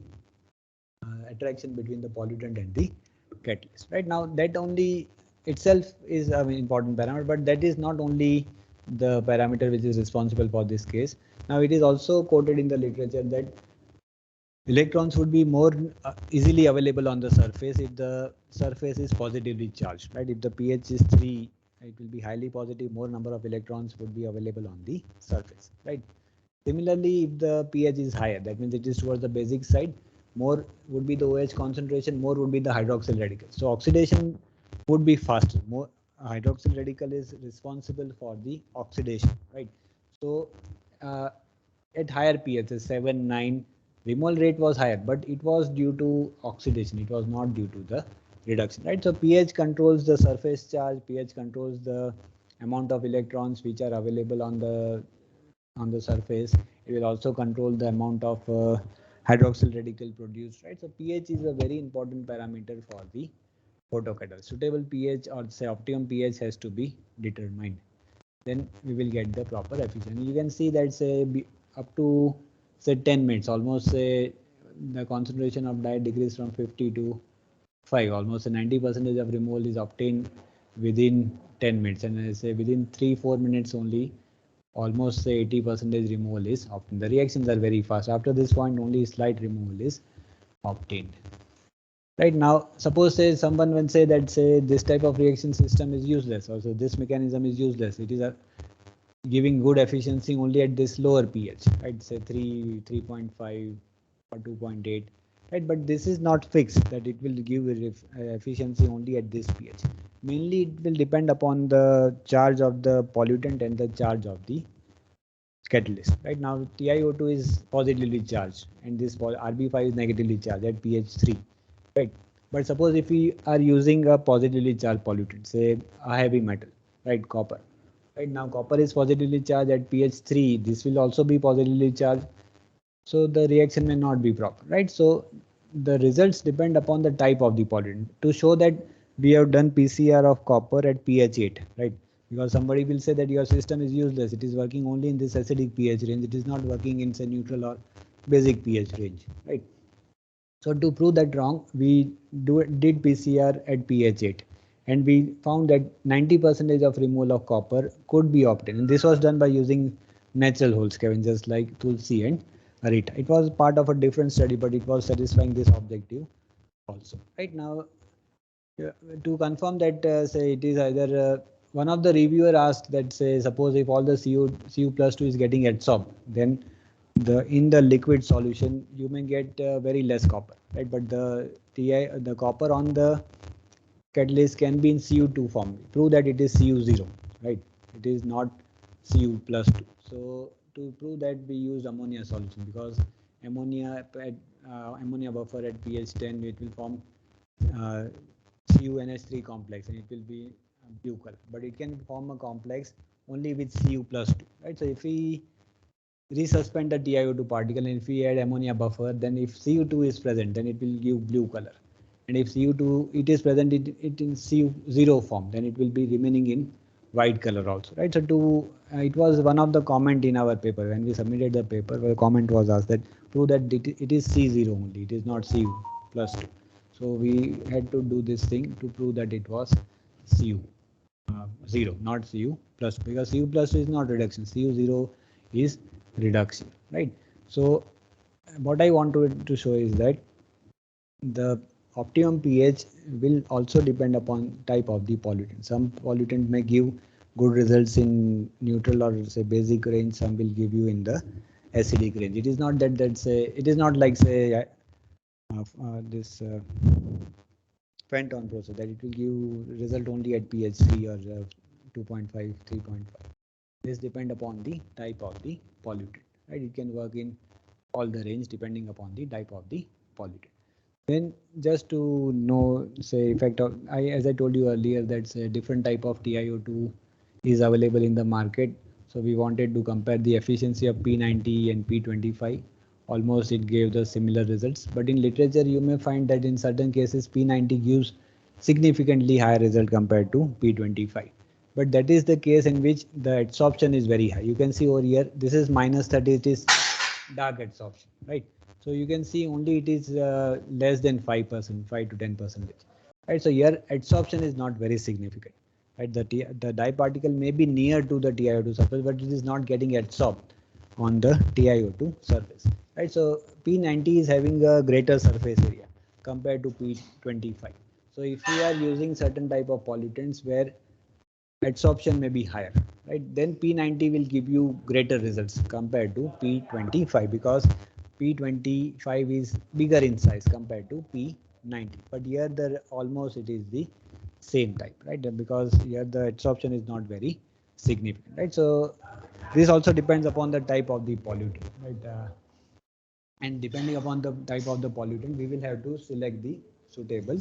attraction between the pollutant and the catalyst. Right now, that only itself is an important parameter, but that is not only the parameter which is responsible for this case. Now, it is also quoted in the literature that electrons would be more easily available on the surface if the surface is positively charged, right? If the pH is 3, it will be highly positive, more number of electrons would be available on the surface, right? Similarly, if the pH is higher, that means it is towards the basic side, more would be the OH concentration, more would be the hydroxyl radical. So oxidation would be faster. More hydroxyl radical is responsible for the oxidation, right? So at higher pH, 7, 9, remol rate was higher, but it was due to oxidation. It was not due to the reduction, right? So pH controls the surface charge, pH controls the amount of electrons which are available on the surface. It will also control the amount of hydroxyl radical produced, right? So pH is a very important parameter for the photocatalyst. Suitable pH or say optimum pH has to be determined. Then we will get the proper efficiency. You can see that say up to say 10 minutes, almost say the concentration of dye decrease from 50 to 5. Almost 90% of removal is obtained within 10 minutes, and I say within 3-4 minutes only almost say 80% removal is obtained. The reactions are very fast. After this point, only slight removal is obtained. Right now, suppose say someone will say that say this type of reaction system is useless, or so this mechanism is useless. It is giving good efficiency only at this lower pH, right? Say 3, 3.5 or 2.8, right? But this is not fixed that it will give efficiency only at this pH. Mainly, it will depend upon the charge of the pollutant and the charge of the catalyst. Right now, TiO2 is positively charged and this RB5 is negatively charged at pH 3, right? But suppose if we are using a positively charged pollutant, say a heavy metal, right, copper. Right now, copper is positively charged at pH 3. This will also be positively charged, so the reaction may not be proper, right? So the results depend upon the type of the pollutant. To show that we have done PCR of copper at pH 8, right? Because somebody will say that your system is useless. It is working only in this acidic pH range. It is not working in say neutral or basic pH range, right? So to prove that wrong, we did PCR at pH 8 and we found that 90% of removal of copper could be obtained. And this was done by using natural hole scavengers like Tulsi and Arita. It was part of a different study, but it was satisfying this objective also. Right now, to confirm that say it is either one of the reviewer asked that say suppose if all the Cu plus 2 is getting adsorbed, then in the liquid solution you may get very less copper, right? But the copper on the catalyst can be in Cu2 form. Prove that it is Cu0, right? It is not Cu plus 2. So to prove that we use ammonia solution because ammonia buffer at pH 10 it will form CuNH3 complex and it will be blue color, but it can form a complex only with Cu plus 2, right? So if we resuspend the TiO2 particle and if we add ammonia buffer, then if Cu2 is present, then it will give blue color. And if Cu2 it is present it in Cu0 form, then it will be remaining in white color also, right? So it was one of the comment in our paper when we submitted the paper. The comment was asked that prove that it is C0 only, it is not Cu plus 2. So we had to do this thing to prove that it was Cu 0, not Cu plus, because Cu plus is not reduction, Cu0 is reduction, right? So what I want to show is that the optimum pH will also depend upon type of the pollutant. Some pollutant may give good results in neutral or say basic range, some will give you in the acidic range. It is not it is not like say this Fenton process that it will give result only at pH 3 or 2.5, 3.5. This depend upon the type of the pollutant, right? It can work in all the range depending upon the type of the pollutant. Then just to know say effect of as I told you earlier that a different type of TiO2 is available in the market. So we wanted to compare the efficiency of P90 and P25. Almost it gave the similar results, but in literature you may find that in certain cases P90 gives significantly higher result compared to P25. but that is the case in which the adsorption is very high. You can see over here, this is -30, it is dark adsorption, right? So you can see only it is less than 5%, 5 to 10%. Right, so here adsorption is not very significant. Right, the dye particle may be near to the TiO2 surface, but it is not getting adsorbed on the TiO2 surface. Right, so P90 is having a greater surface area compared to P25. So if we are using certain type of pollutants where adsorption may be higher, right, then P90 will give you greater results compared to P25, because P25 is bigger in size compared to P90. But here the almost it is the same type, right? Because here the adsorption is not very significant, right? So this also depends upon the type of the pollutant, right? And depending upon the type of the pollutant, we will have to select the suitable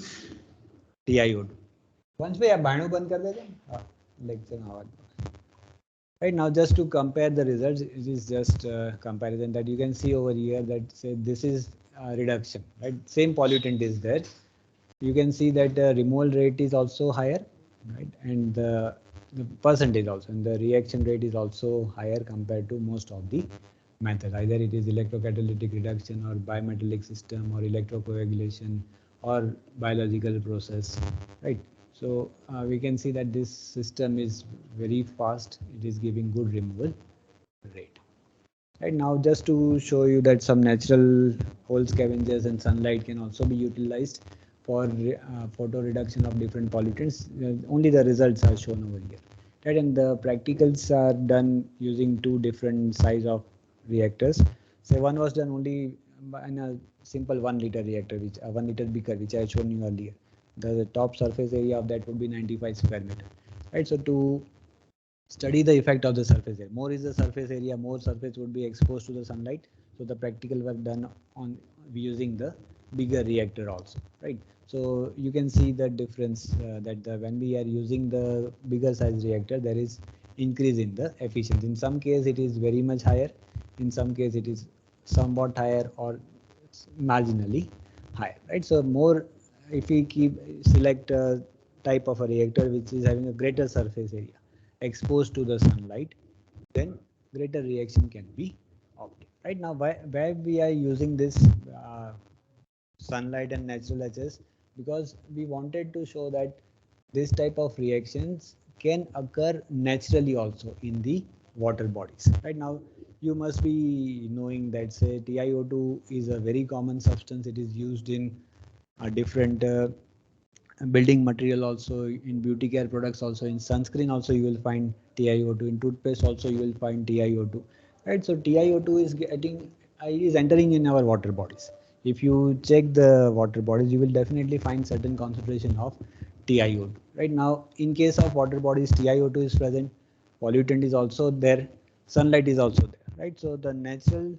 TiO2. Once we have बाणु बंद कर देते हैं lecture में आवाज. Right, now just to compare the results, it is just comparison that you can see over here that say this is reduction, right? Same pollutant is there. You can see that the removal rate is also higher, right? And the percentage also, and the reaction rate is also higher compared to most of the methods. Either it is electrocatalytic reduction or bimetallic system or electrocoagulation or biological process, right? So we can see that this system is very fast. It is giving good removal rate. Right, now just to show you that some natural hole scavengers and sunlight can also be utilized for photo reduction of different pollutants. Only the results are shown over here. Right, and the practicals are done using two different size of reactors. So one was done only in a simple 1 liter reactor, which 1 liter beaker, which I had shown you earlier. The top surface area of that would be 95 square meter. Right, so to study the effect of the surface area, more is the surface area, more surface would be exposed to the sunlight. So the practical work done on using the bigger reactor also, right? So you can see the difference that when we are using the bigger size reactor, there is increase in the efficiency. In some case it is very much higher, in some case it is somewhat higher or marginally higher, right? So more, if we select a type of a reactor which is having a greater surface area exposed to the sunlight, then greater reaction can be obtained. Right, now why we are using this sunlight and natural HS, because we wanted to show that this type of reactions can occur naturally also in the water bodies. Right, now you must be knowing that say TiO2 is a very common substance. It is used in different building material also, in beauty care products also, in sunscreen also you will find TiO2, in toothpaste also you will find TiO2, right? So TiO2 is entering in our water bodies. If you check the water bodies, you will definitely find certain concentration of TiO2. Right, now in case of water bodies, TiO2 is present, pollutant is also there, sunlight is also there, right? So the natural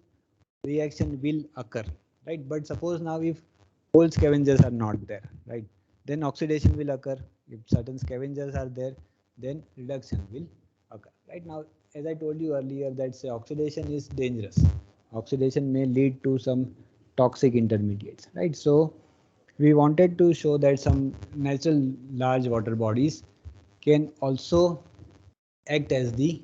reaction will occur, right? But suppose now if whole scavengers are not there, right, then oxidation will occur. If certain scavengers are there, then reduction will occur. Right, now as I told you earlier that say oxidation is dangerous. Oxidation may lead to some toxic intermediates, right? So we wanted to show that some natural large water bodies can also act as the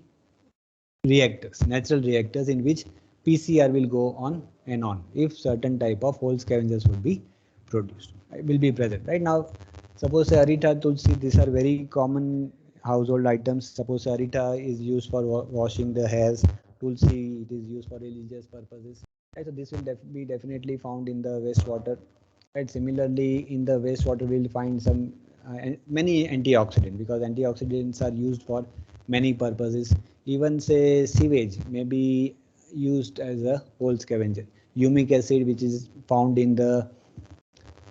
reactors, natural reactors, in which PCR will go on and on if certain type of whole scavengers would be produced, will be present. Right, now suppose Arita, Tulsi, these are very common household items. Suppose Arita is used for washing the hairs, Tulsi it is used for religious purposes. Right, so this will be definitely found in the wastewater. Right, similarly in the wastewater we will find some many antioxidants, because antioxidants are used for many purposes. Even say sewage may be used as a whole scavenger. Humic acid, which is found in the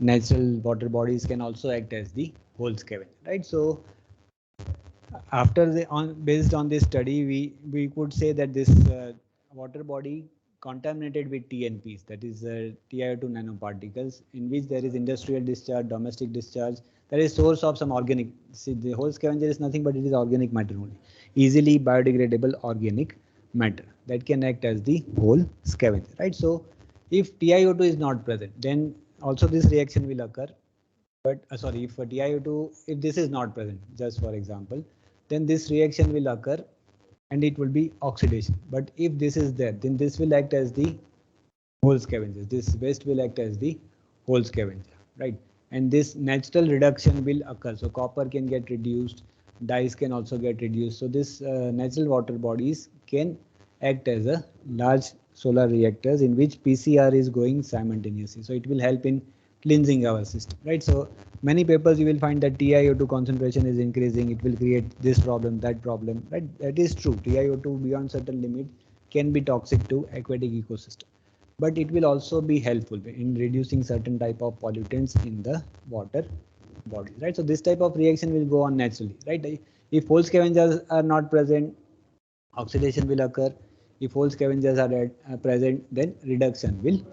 natural water bodies, can also act as the whole scavenger, right? So after based on this study, we could say that this water body contaminated with TNPs, that is TiO2 nanoparticles, in which there is industrial discharge, domestic discharge, that is source of some organic. See, the whole scavenger is nothing but it is organic matter only, easily biodegradable organic matter that can act as the whole scavenger, right? So if TiO2 is not present, then also this reaction will occur. But sorry, if TiO2, if this is not present, just for example, then this reaction will occur and it will be oxidation. But if this is there, then this will act as the whole scavenger. This waste will act as the whole scavenger, right? And this natural reduction will occur. So copper can get reduced, dyes can also get reduced. So this natural water bodies can act as a large solar reactors in which PCR is going simultaneously. So it will help in cleansing our system, right? So many papers you will find that TiO2 concentration is increasing. It will create this problem, that problem, right? That is true. TiO2 beyond certain limit can be toxic to aquatic ecosystem, but it will also be helpful in reducing certain type of pollutants in the water bodies, right? So this type of reaction will go on naturally, right? If whole scavengers are not present, oxidation will occur. If whole scavengers are present, then reduction will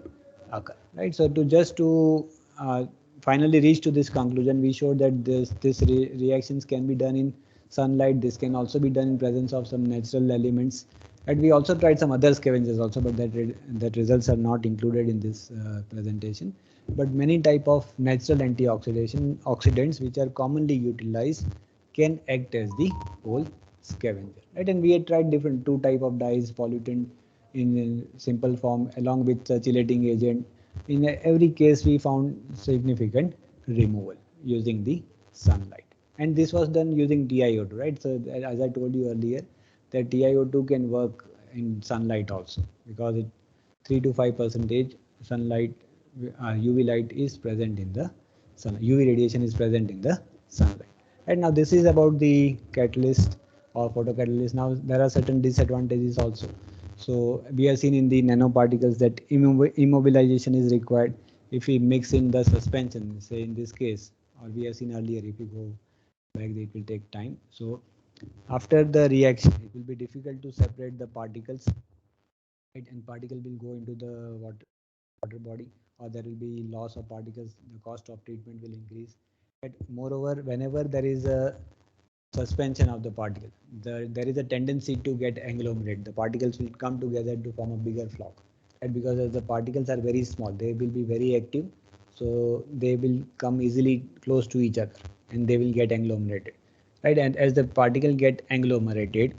occur, right? So to uh, finally reach to this conclusion, we showed that this reactions can be done in sunlight. This can also be done in presence of some natural elements. And we also tried some other scavengers also, but that results are not included in this presentation. But many type of natural oxidants which are commonly utilized can act as the whole scavenger, right? And we had tried different two type of dyes, pollutant in simple form along with chelating agent. In every case, we found significant removal using the sunlight, and this was done using TiO2, right? So as I told you earlier, that TiO2 can work in sunlight also because it 3 to 5% sunlight UV light is present in the sun. UV radiation is present in the sunlight. And now this is about the catalyst or photocatalyst. Now there are certain disadvantages also. So we have seen in the nanoparticles that immobilization is required if we mix in the suspension, say in this case, or we have seen earlier, if you go back, it will take time. So after the reaction, it will be difficult to separate the particles, right? And particle will go into the water body, or there will be loss of particles. The cost of treatment will increase. But moreover, whenever there is a suspension of the particle, there is a tendency to get agglomerate. The particles will come together to form a bigger flock, right? Because as the particles are very small, they will be very active, so they will come easily close to each other and they will get agglomerated, right? And as the particle get agglomerated,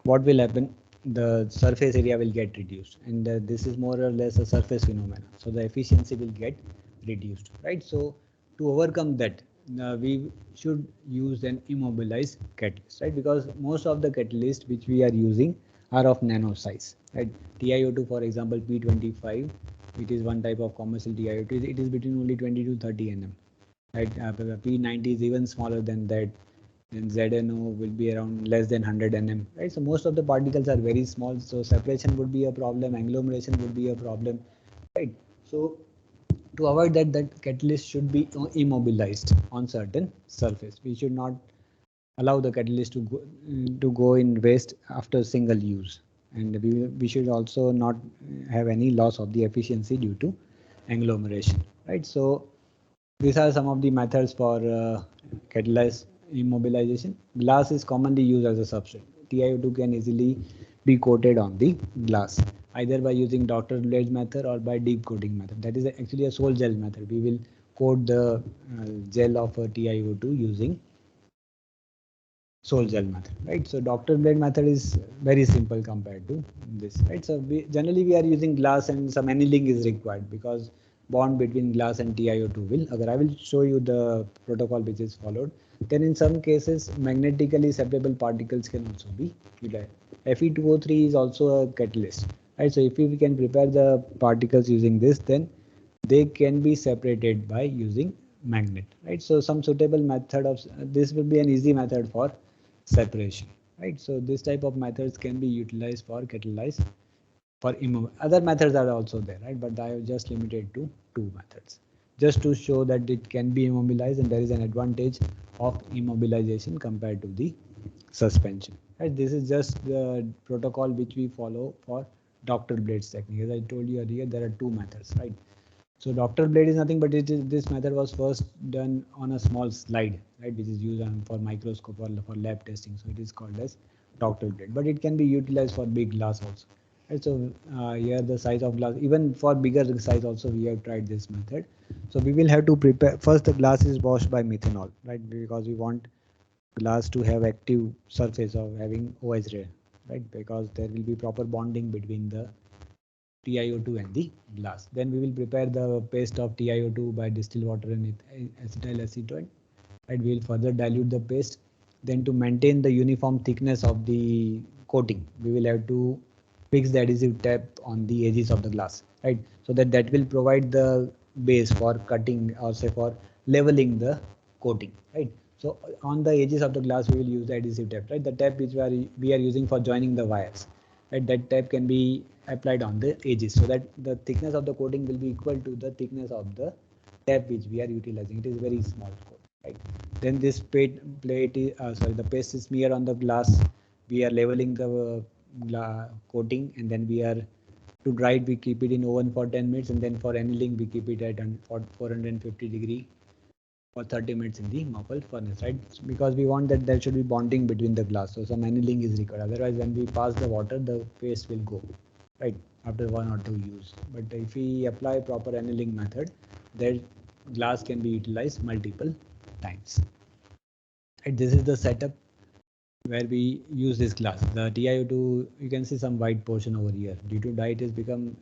what will happen? The surface area will get reduced, and this is more or less a surface phenomena. So the efficiency will get reduced, right? So to overcome that, we should use an immobilized catalyst, right? Because most of the catalysts which we are using are of nano size, right? TiO2, for example, P25, it is one type of commercial TiO2. It is between only 20 to 30 nm, right? P90 is even smaller than that. Then ZNO will be around less than 100 nm, right? So most of the particles are very small, so separation would be a problem, agglomeration would be a problem, right? So to avoid that, that catalyst should be immobilized on certain surface. We should not allow the catalyst to go in waste after single use, and we should also not have any loss of the efficiency due to agglomeration, right? So these are some of the methods for catalyzed immobilization. Glass is commonly used as a substrate. TiO2 can easily be coated on the glass, either by using Dr. Blades method or by deep coating method. That is actually a sol gel method. We will coat the gel of TiO2 using sol gel method, right? So Dr. Blade method is very simple compared to this, right? So generally we are using glass and some annealing is required because bond between glass and TiO2 will occur. I will show you the protocol which is followed. Then in some cases magnetically separable particles can also be utilized. Fe2O3 is also a catalyst, right? So if we can prepare the particles using this, then they can be separated by using magnet, right? So some suitable method of this will be an easy method for separation, right? So this type of methods can be utilized for catalyze for other methods are also there, right? But I have just limited to two methods just to show that it can be immobilized and there is an advantage of immobilization compared to the suspension, right? This is just the protocol which we follow for Dr. Blades technique. As I told you earlier, there are two methods, right? So Dr. Blade is nothing but this method was first done on a small slide, right, which is used for microscope or for lab testing. So it is called as Dr. Blade, but it can be utilized for big glass also. Right, so here the size of glass, even for bigger size also we have tried this method. So we will have to prepare, first the glass is washed by methanol, right, because we want glass to have active surface of having OH ray, right? Because there will be proper bonding between the TiO2 and the glass. Then we will prepare the paste of TiO2 by distilled water and acetyl acetone. Right, we will further dilute the paste. Then to maintain the uniform thickness of the coating, we will have to fix the adhesive tab on the edges of the glass, right? So that will provide the base for cutting or say for leveling the coating, right? So on the edges of the glass, we will use the adhesive tab, right? The tab which we are using for joining the wires, right? That tab can be applied on the edges so that the thickness of the coating will be equal to the thickness of the tab which we are utilizing. It is very small coat, right? Then this the paste is smeared on the glass. We are leveling the coating, and then we are to dry it. We keep it in oven for 10 minutes, and then for annealing we keep it at 450 degree for 30 minutes in the muffled furnace, right? Because we want that there should be bonding between the glass, so some annealing is required. Otherwise, when we pass the water, the paste will go, right, after 1 or 2 use. But if we apply proper annealing method, that glass can be utilized multiple times. Right, this is the setup where we use this glass. The TiO2, you can see some white portion over here. Due to dye, it has become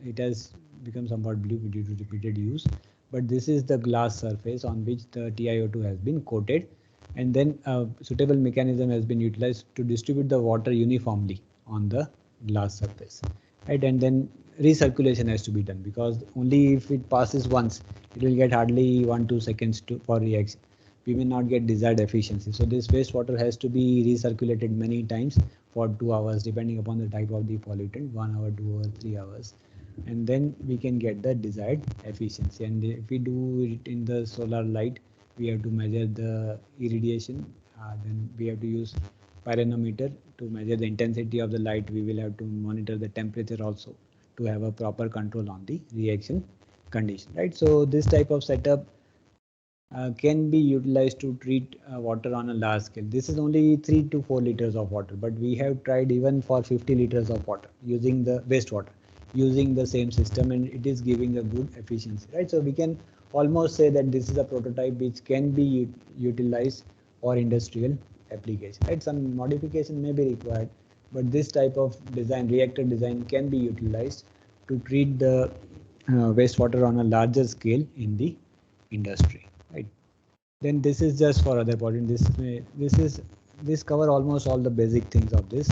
somewhat blue due to repeated use. But this is the glass surface on which the TiO2 has been coated, and then a suitable mechanism has been utilized to distribute the water uniformly on the glass surface. Right, and then recirculation has to be done, because only if it passes once, it will get hardly 1-2 seconds for reaction. We may not get desired efficiency. So this wastewater has to be recirculated many times for 2 hours, depending upon the type of the pollutant, 1 hour, 2 hours, 3 hours, and then we can get the desired efficiency. And if we do it in the solar light, we have to measure the irradiation. Then we have to use pyranometer to measure the intensity of the light. We will have to monitor the temperature also to have a proper control on the reaction condition, right? So this type of setup can be utilized to treat water on a large scale. This is only 3 to 4 liters of water, but we have tried even for 50 liters of water using the wastewater, using the same system, and it is giving a good efficiency, right? So we can almost say that this is a prototype which can be utilized for industrial application, right? Some modification may be required, but this type of design, reactor design, can be utilized to treat the wastewater on a larger scale in the industry, right? Then this is just for other pollutant. This cover almost all the basic things of this,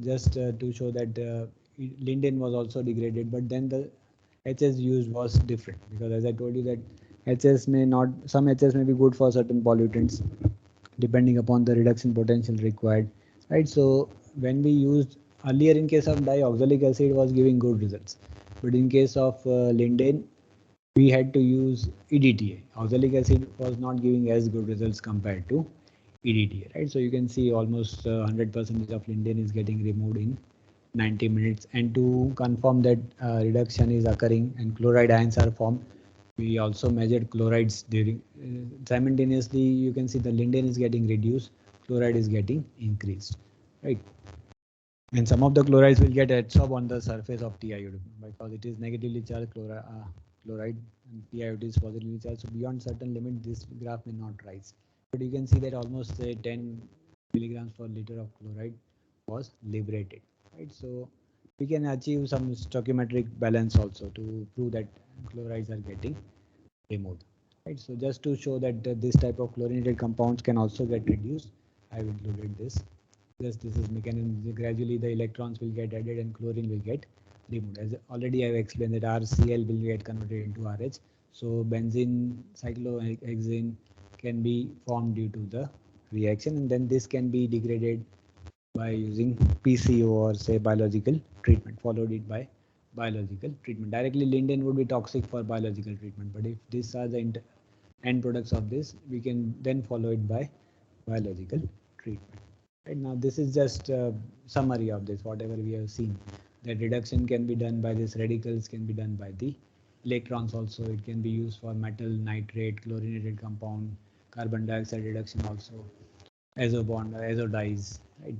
just to show that linden was also degraded, but then the HS used was different, because as I told you that HS may not, some HS may be good for certain pollutants depending upon the reduction potential required, right? So when we used earlier, in case of dye, oxalic acid was giving good results, but in case of linden, we had to use EDTA. Oxalic acid was not giving as good results compared to EDTA, right? So you can see almost 100% of linden is getting removed in 90 minutes. And to confirm that reduction is occurring and chloride ions are formed, we also measured chlorides during simultaneously. You can see the linden is getting reduced, chloride is getting increased, right? And some of the chlorides will get adsorbed on the surface of TiO2 because it is negatively charged chloride, and TiO2 is positively charged. So beyond certain limit, this graph may not rise. But you can see that almost say 10 milligrams per liter of chloride was liberated, right? So we can achieve some stoichiometric balance also to prove that chlorides are getting removed, right? So just to show that this type of chlorinated compounds can also get reduced, I've included this. Yes, this is mechanism. Gradually the electrons will get added and chlorine will get removed. As already I've explained that RCl will get converted into RH. So benzene cyclohexane can be formed due to the reaction, and then this can be degraded by using PCO or say biological treatment, followed it by biological treatment. Directly linden would be toxic for biological treatment, but if these are the end products of this, we can then follow it by biological treatment. Right now, this is just a summary of this, whatever we have seen. That reduction can be done by this, radicals can be done by the electrons also. It can be used for metal, nitrate, chlorinated compound, carbon dioxide reduction also, azo bond, azo dyes, right?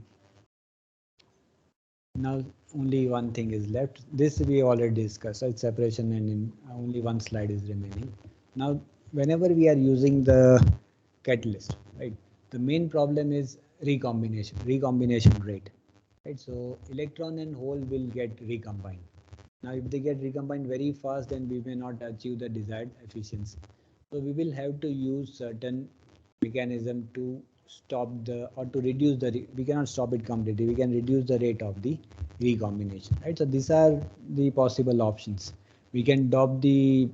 Now only one thing is left. This we already discussed, right? Separation, and only one slide is remaining. Now, whenever we are using the catalyst, right? The main problem is recombination rate. Right, so electron and hole will get recombined. Now, if they get recombined very fast, then we may not achieve the desired efficiency. So we will have to use certain mechanism to stop the or to reduce the. We cannot stop it completely. We can reduce the rate of the recombination. Right. So these are the possible options. We can dope the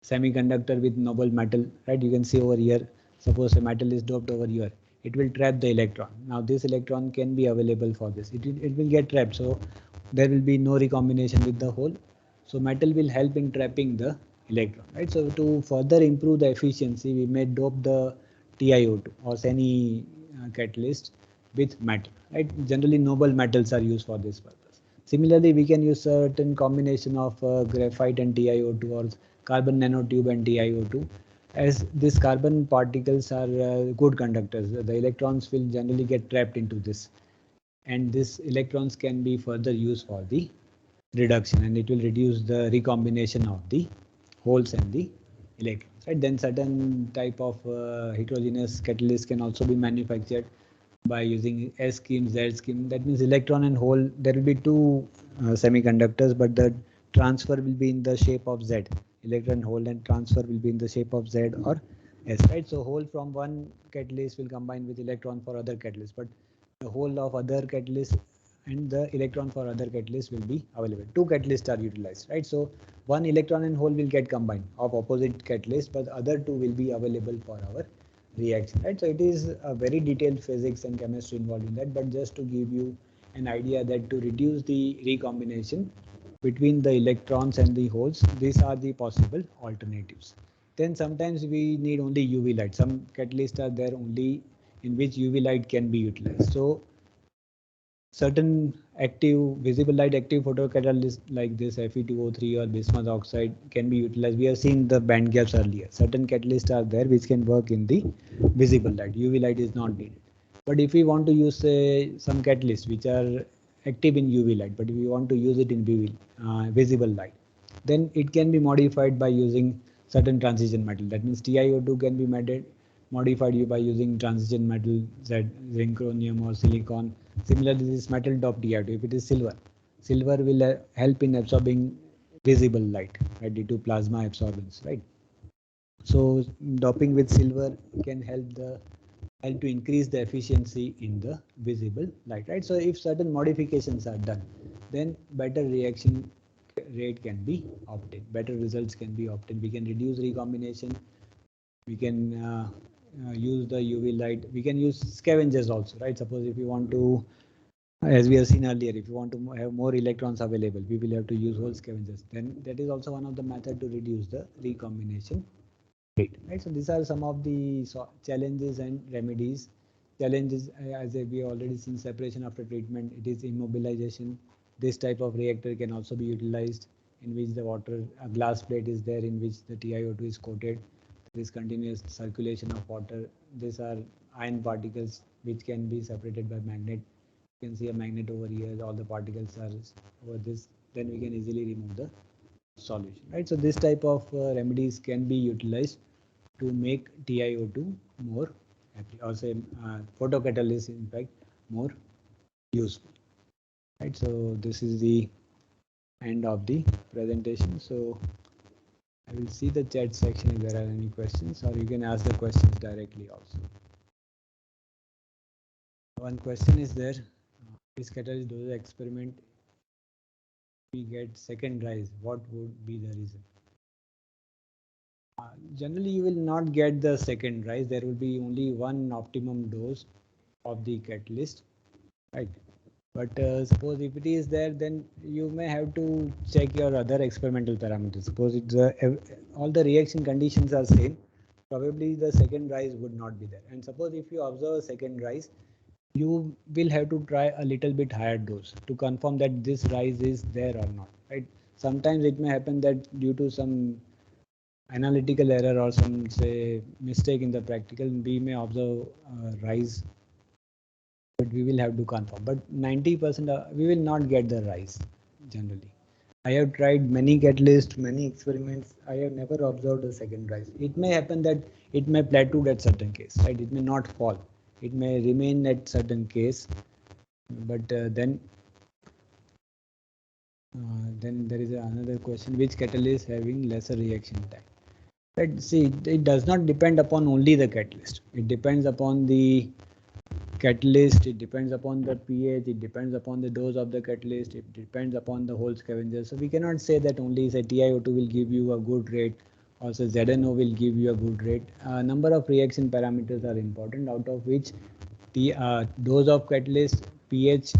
semiconductor with noble metal. Right. You can see over here. Suppose a metal is doped over here. It will trap the electron. Now this electron can be available for this. It will get trapped. So there will be no recombination with the hole. So metal will help in trapping the electron, right? So to further improve the efficiency, we may dope the TiO2 or any catalyst with metal, right? Generally, noble metals are used for this purpose. Similarly, we can use certain combination of graphite and TiO2 or carbon nanotube and TiO2. As these carbon particles are good conductors, the electrons will generally get trapped into this, and these electrons can be further used for the reduction, and it will reduce the recombination of the holes and the electrons. Right? Then certain type of heterogeneous catalyst can also be manufactured by using S scheme, Z scheme. That means electron and hole, there will be two semiconductors, but the transfer will be in the shape of Z. Electron hole and transfer will be in the shape of Z or S. Right? So hole from one catalyst will combine with electron for other catalyst, but the whole of other catalyst and the electron for other catalyst will be available. Two catalysts are utilized, right? So one electron and hole will get combined of opposite catalyst, but the other two will be available for our reaction, right? So it is a very detailed physics and chemistry involved in that, but just to give you an idea that to reduce the recombination between the electrons and the holes, these are the possible alternatives. Then sometimes we need only UV light. Some catalysts are there only in which UV light can be utilized. So certain active visible light active photocatalysts like this Fe2O3 or bismuth oxide can be utilized. We have seen the band gaps earlier. Certain catalysts are there which can work in the visible light. UV light is not needed. But if we want to use some catalysts which are active in UV light, but if we want to use it in visible light, then it can be modified by using certain transition metal. That means TiO2 can be modified by using transition metal, zinc, chromium or silicon. Similarly, this metal doped TiO2, if it is silver, silver will help in absorbing visible light, right, due to plasma absorbance, right? So doping with silver can help to increase the efficiency in the visible light, right? So if certain modifications are done, then better reaction rate can be obtained, better results can be obtained. We can reduce recombination, we can use the UV light, we can use scavengers also, right? Suppose if you want to, as we have seen earlier, if you want to have more electrons available, we will have to use hole scavengers. Then that is also one of the method to reduce the recombination rate, right? So these are some of the challenges and remedies. Challenges, as we have already seen, separation after treatment, it is immobilization. This type of reactor can also be utilized in which the a glass plate is there in which the TiO2 is coated. There is continuous circulation of water. These are iron particles which can be separated by magnet. You can see a magnet over here, all the particles are over this, then we can easily remove the solution, right? So this type of remedies can be utilized to make TiO2 more, or say photocatalyst in fact more useful, right? So this is the end of the presentation. So I will see the chat section if there are any questions, or you can ask the questions directly also. One question is there, this catalyst dosage experiment, we get second rise, what would be the reason? Generally, you will not get the second rise. There will be only one optimum dose of the catalyst, right? But suppose if it is there, then you may have to check your other experimental parameters. Suppose it's all the reaction conditions are same, probably the second rise would not be there. And suppose if you observe a second rise, you will have to try a little bit higher dose to confirm that this rise is there or not, right? Sometimes it may happen that due to some analytical error or some say mistake in the practical, we may observe rise, but we will have to confirm. But 90% we will not get the rise generally. I have tried many catalysts, many experiments. I have never observed a second rise. It may happen that it may plateau at certain case, right? It may not fall. It may remain at certain case, but then there is another question: which catalyst having lesser reaction time? Right. See, it does not depend upon only the catalyst. It depends upon the catalyst, it depends upon the pH, it depends upon the dose of the catalyst, it depends upon the whole scavenger. So we cannot say that only say TiO2 will give you a good rate or say ZNO will give you a good rate. Number of reaction parameters are important, out of which the dose of catalyst, pH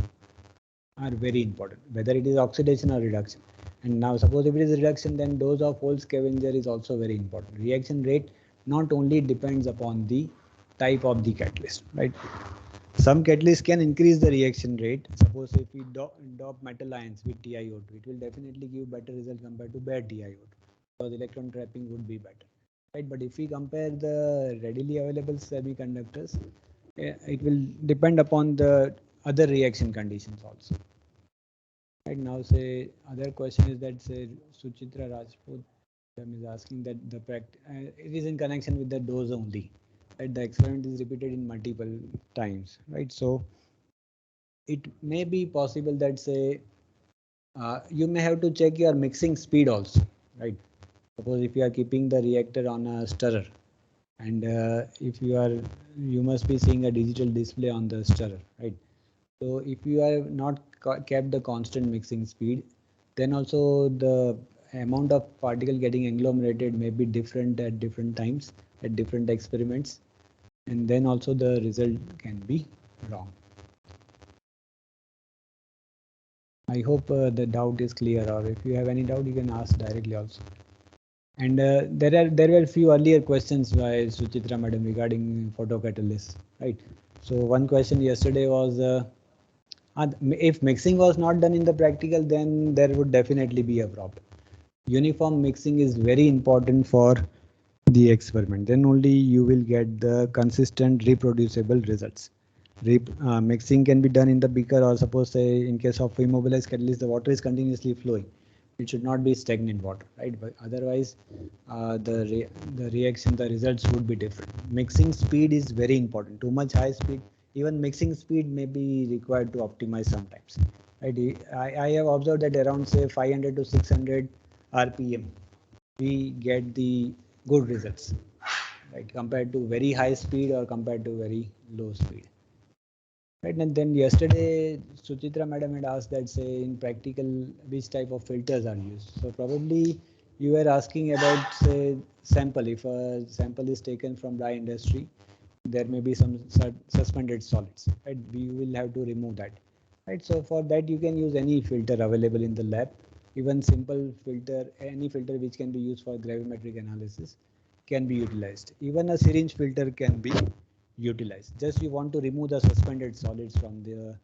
are very important, whether it is oxidation or reduction. And now suppose if it is reduction, then dose of whole scavenger is also very important. Reaction rate not only depends upon the type of the catalyst, right? Some catalysts can increase the reaction rate. Suppose if we dope metal ions with TiO2, it will definitely give better result compared to bare TiO2 because electron trapping would be better, right? But if we compare the readily available semiconductors, it will depend upon the other reaction conditions also. Right now, say other question is that say Suchitra Rajput is asking that it is in connection with the dose only. Right, the experiment is repeated in multiple times. Right, so it may be possible that say you may have to check your mixing speed also. Right, suppose if you are keeping the reactor on a stirrer, and if you must be seeing a digital display on the stirrer. Right, so if you have not kept the constant mixing speed, then also the amount of particle getting agglomerated may be different at different times at different experiments, and then also the result can be wrong. I hope the doubt is clear, or if you have any doubt, you can ask directly also. And there were a few earlier questions by Suchitra madam regarding photocatalysts, right? So one question yesterday was if mixing was not done in the practical, then there would definitely be a problem. Uniform mixing is very important for the experiment. Then only you will get the consistent reproducible results. Mixing can be done in the beaker, or suppose say in case of immobilized catalyst, the water is continuously flowing. It should not be stagnant water, right? But otherwise, the reaction, the results would be different. Mixing speed is very important. Too much high speed, even mixing speed may be required to optimize sometimes. Right? I have observed that around say 500 to 600 RPM, we get the good results, right? Compared to very high speed or compared to very low speed. Right, and then yesterday Suchitra madam had asked that say in practical which type of filters are used. So probably you were asking about say sample. If a sample is taken from dye industry, there may be some suspended solids. Right, we will have to remove that. Right, so for that you can use any filter available in the lab. Even simple filter, any filter which can be used for gravimetric analysis can be utilized. Even a syringe filter can be utilized. Just you want to remove the suspended solids from the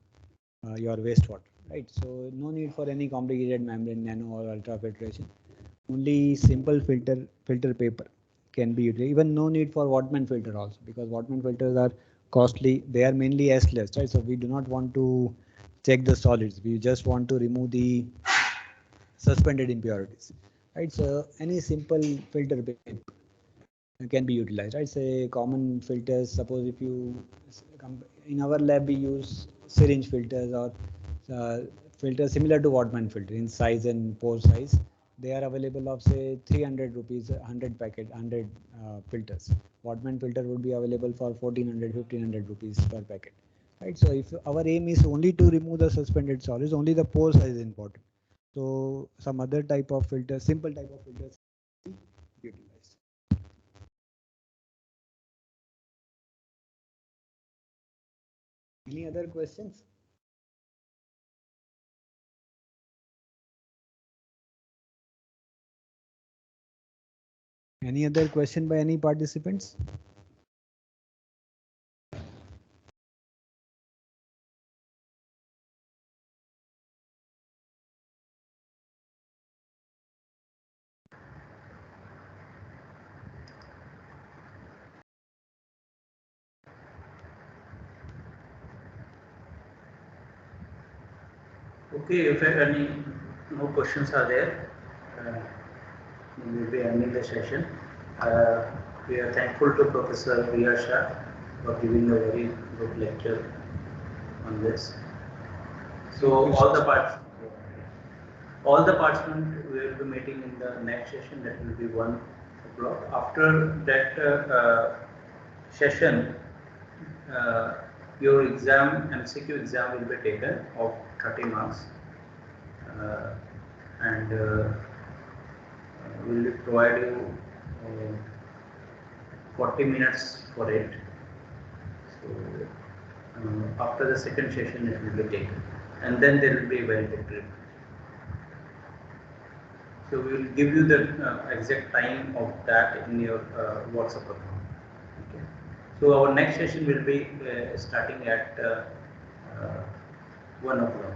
your wastewater, right? So no need for any complicated membrane, nano or ultrafiltration. Only simple filter paper can be utilized. Even no need for Wattman filter also, because Wattman filters are costly. They are mainly airless, right? So we do not want to check the solids. We just want to remove the suspended impurities, right? So any simple filter paper can be utilized, right? Say common filters. Suppose if you in our lab we use syringe filters or uh, filters similar to Wattman filter in size and pore size. They are available of say 300 rupees, 100 packet, 100 filters. Wattman filter would be available for 1400, 1500 rupees per packet, right? So if our aim is only to remove the suspended solids, only the pore size is important. So some other type of filter, simple type of filters utilized. Any other questions? Any other question by any participants? Okay, if any no questions are there, we will be ending the session. We are thankful to Professor Priya Shah for giving a very good lecture on this. So all the participants will be meeting in the next session, that will be 1 o'clock. After that session, your exam, MCQ exam will be taken of 30 marks, and we will provide you 40 minutes for it. So after the second session it will be taken, and then there will be valedictory. So we will give you the exact time of that in your WhatsApp account. Okay. So our next session will be starting at 1 o'clock.